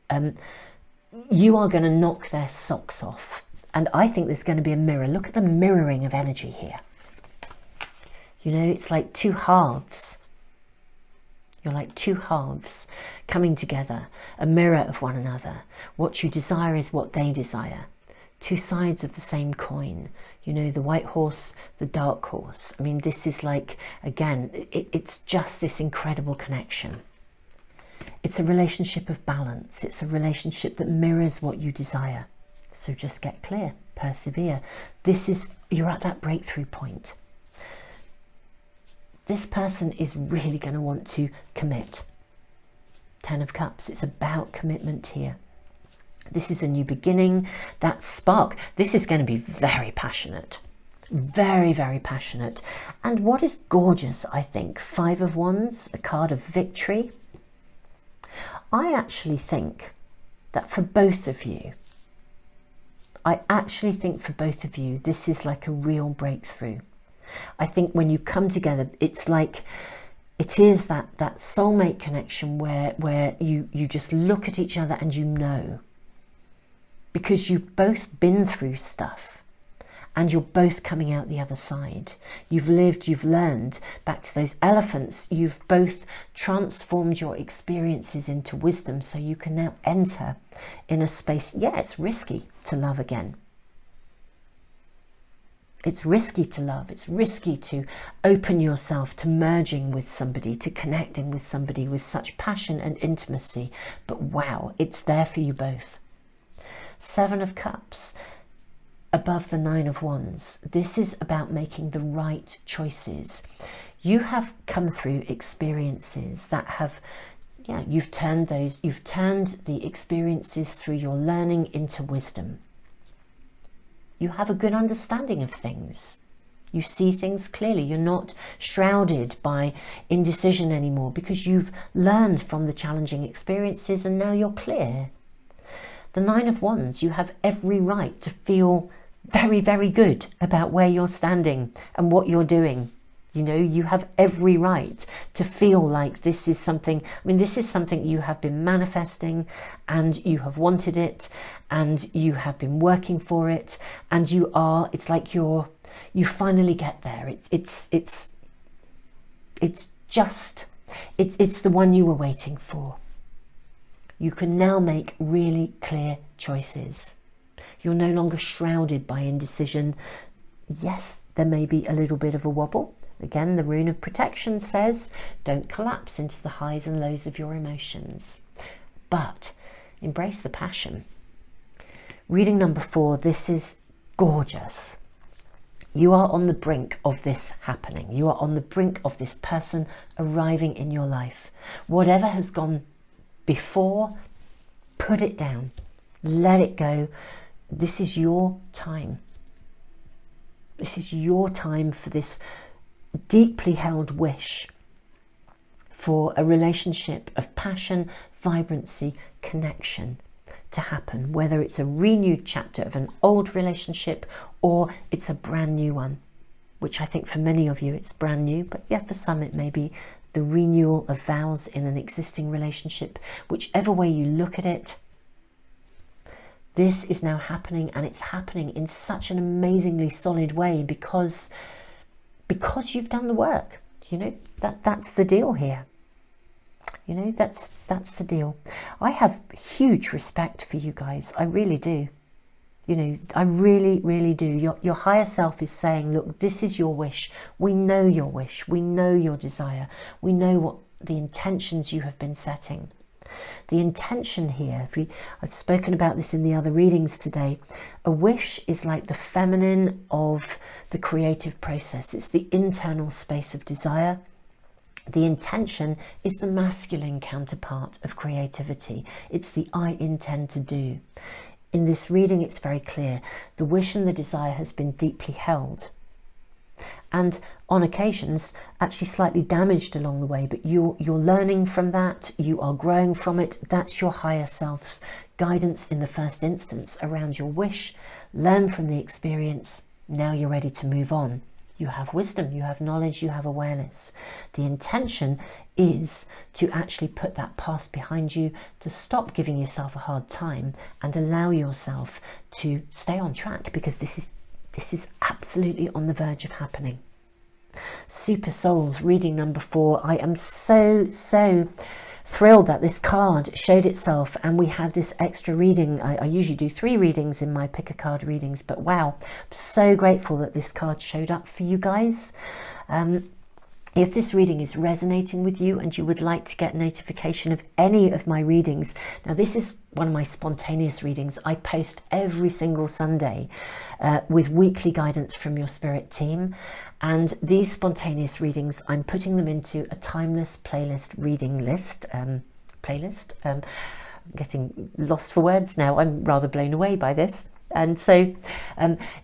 you are going to knock their socks off. And I think there's going to be a mirror. Look at the mirroring of energy here. You know, it's like two halves. You're like two halves coming together, a mirror of one another. What you desire is what they desire. Two sides of the same coin. You know, the white horse, the dark horse. I mean, this is like, again, it's just this incredible connection. It's a relationship of balance. It's a relationship that mirrors what you desire. So just get clear, persevere. You're at that breakthrough point. This person is really going to want to commit. Ten of Cups, it's about commitment here. This is a new beginning, that spark. This is going to be very passionate, very, very passionate. And what is gorgeous, I think, Five of Wands, a card of victory. I actually think that for both of you, this is like a real breakthrough. I think when you come together, it's like, it is that soulmate connection where you just look at each other and you know. Because you've both been through stuff and you're both coming out the other side. You've lived, you've learned. Back to those elephants, you've both transformed your experiences into wisdom, so you can now enter in a space. Yeah, it's risky to love again. It's risky to love. It's risky to open yourself to merging with somebody, to connecting with somebody with such passion and intimacy. But wow, it's there for you both. Seven of Cups above the Nine of Wands. This is about making the right choices. You have come through experiences that have, you've turned the experiences through your learning into wisdom. You have a good understanding of things. You see things clearly. You're not shrouded by indecision anymore because you've learned from the challenging experiences and now you're clear. The Nine of Wands, you have every right to feel very, very good about where you're standing and what you're doing. You know, you have every right to feel like this is something, this is something you have been manifesting and you have wanted it and you have been working for it and it's like you finally get there. It's the one you were waiting for. You can now make really clear choices. You're no longer shrouded by indecision. Yes, there may be a little bit of a wobble. Again, the rune of protection says, don't collapse into the highs and lows of your emotions, but embrace the passion. Reading number 4, this is gorgeous. You are on the brink of this happening. You are on the brink of this person arriving in your life. Whatever has gone before, put it down, let it go. This is your time. This is your time for this deeply held wish for a relationship of passion, vibrancy, connection to happen, whether it's a renewed chapter of an old relationship or it's a brand new one, which I think for many of you it's brand new, but yeah, for some it may be the renewal of vows in an existing relationship. Whichever way you look at it, This is now happening, and it's happening in such an amazingly solid way because you've done the work. You know, that's the deal here. You know, that's the deal. I have huge respect for you guys. I really do. You know, I really, really do. Your higher self is saying, look, this is your wish. We know your wish. We know your desire. We know what the intentions you have been setting. The intention here, I've spoken about this in the other readings today, a wish is like the feminine of the creative process. It's the internal space of desire. The intention is the masculine counterpart of creativity. It's the I intend to do. In this reading, it's very clear. The wish and the desire has been deeply held. And on occasions, actually slightly damaged along the way, but you're learning from that, you are growing from it. That's your higher self's guidance in the first instance around your wish. Learn from the experience. Now you're ready to move on. You have wisdom, you have knowledge, you have awareness. The intention is to actually put that past behind you, to stop giving yourself a hard time and allow yourself to stay on track, because this is absolutely on the verge of happening. Super Souls, reading number 4. I am so thrilled that this card showed itself and we had this extra reading. I usually do 3 readings in my pick a card readings, but wow, I'm so grateful that this card showed up for you guys. If this reading is resonating with you and you would like to get notification of any of my readings, now this is one of my spontaneous readings. I post every single Sunday with weekly guidance from your spirit team. And these spontaneous readings, I'm putting them into a timeless playlist reading list. I'm getting lost for words now. I'm rather blown away by this. And so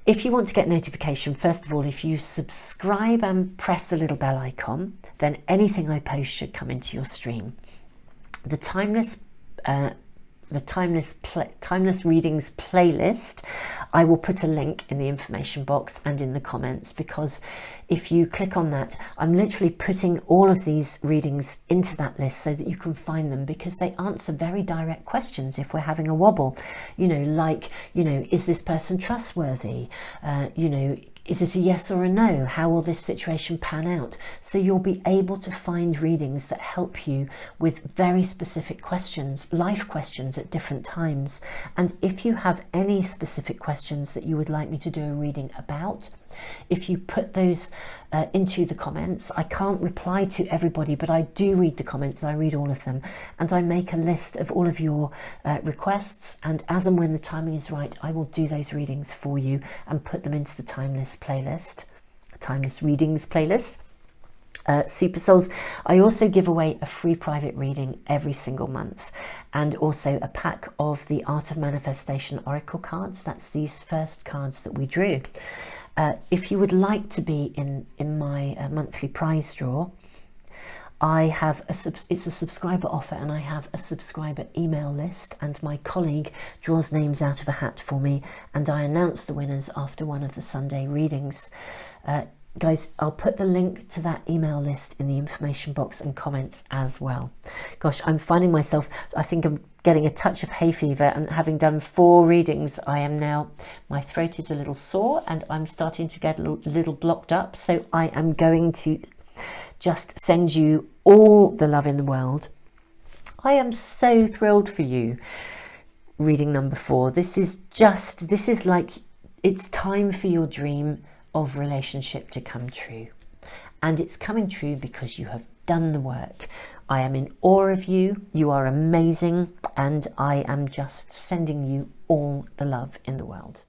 if you want to get notification, first of all, if you subscribe and press the little bell icon, then anything I post should come into your stream. The timeless readings playlist, I will put a link in the information box and in the comments, because if you click on that, I'm literally putting all of these readings into that list so that you can find them, because they answer very direct questions if we're having a wobble, you know, like, you know, is this person trustworthy? You know, is it a yes or a no? How will this situation pan out? So you'll be able to find readings that help you with very specific questions, life questions at different times. And if you have any specific questions that you would like me to do a reading about, if you put those into the comments, I can't reply to everybody, but I do read the comments. I read all of them, and I make a list of all of your requests, and as and when the timing is right, I will do those readings for you and put them into the timeless playlist, timeless readings playlist. Super Souls, I also give away a free private reading every single month, and also a pack of the Art of Manifestation Oracle cards. That's these first cards that we drew. If you would like to be in my monthly prize draw, I have it's a subscriber offer, and I have a subscriber email list, and my colleague draws names out of a hat for me, and I announce the winners after one of the Sunday readings. Guys, I'll put the link to that email list in the information box and comments as well. Gosh, I'm finding myself, I think I'm getting a touch of hay fever, and having done 4 readings, I am now, my throat is a little sore and I'm starting to get a little blocked up. So I am going to just send you all the love in the world. I am so thrilled for you. Reading number 4. This is like, it's time for your dream of relationship to come true, and it's coming true because you have done the work. I am in awe of you. You are amazing, and I am just sending you all the love in the world.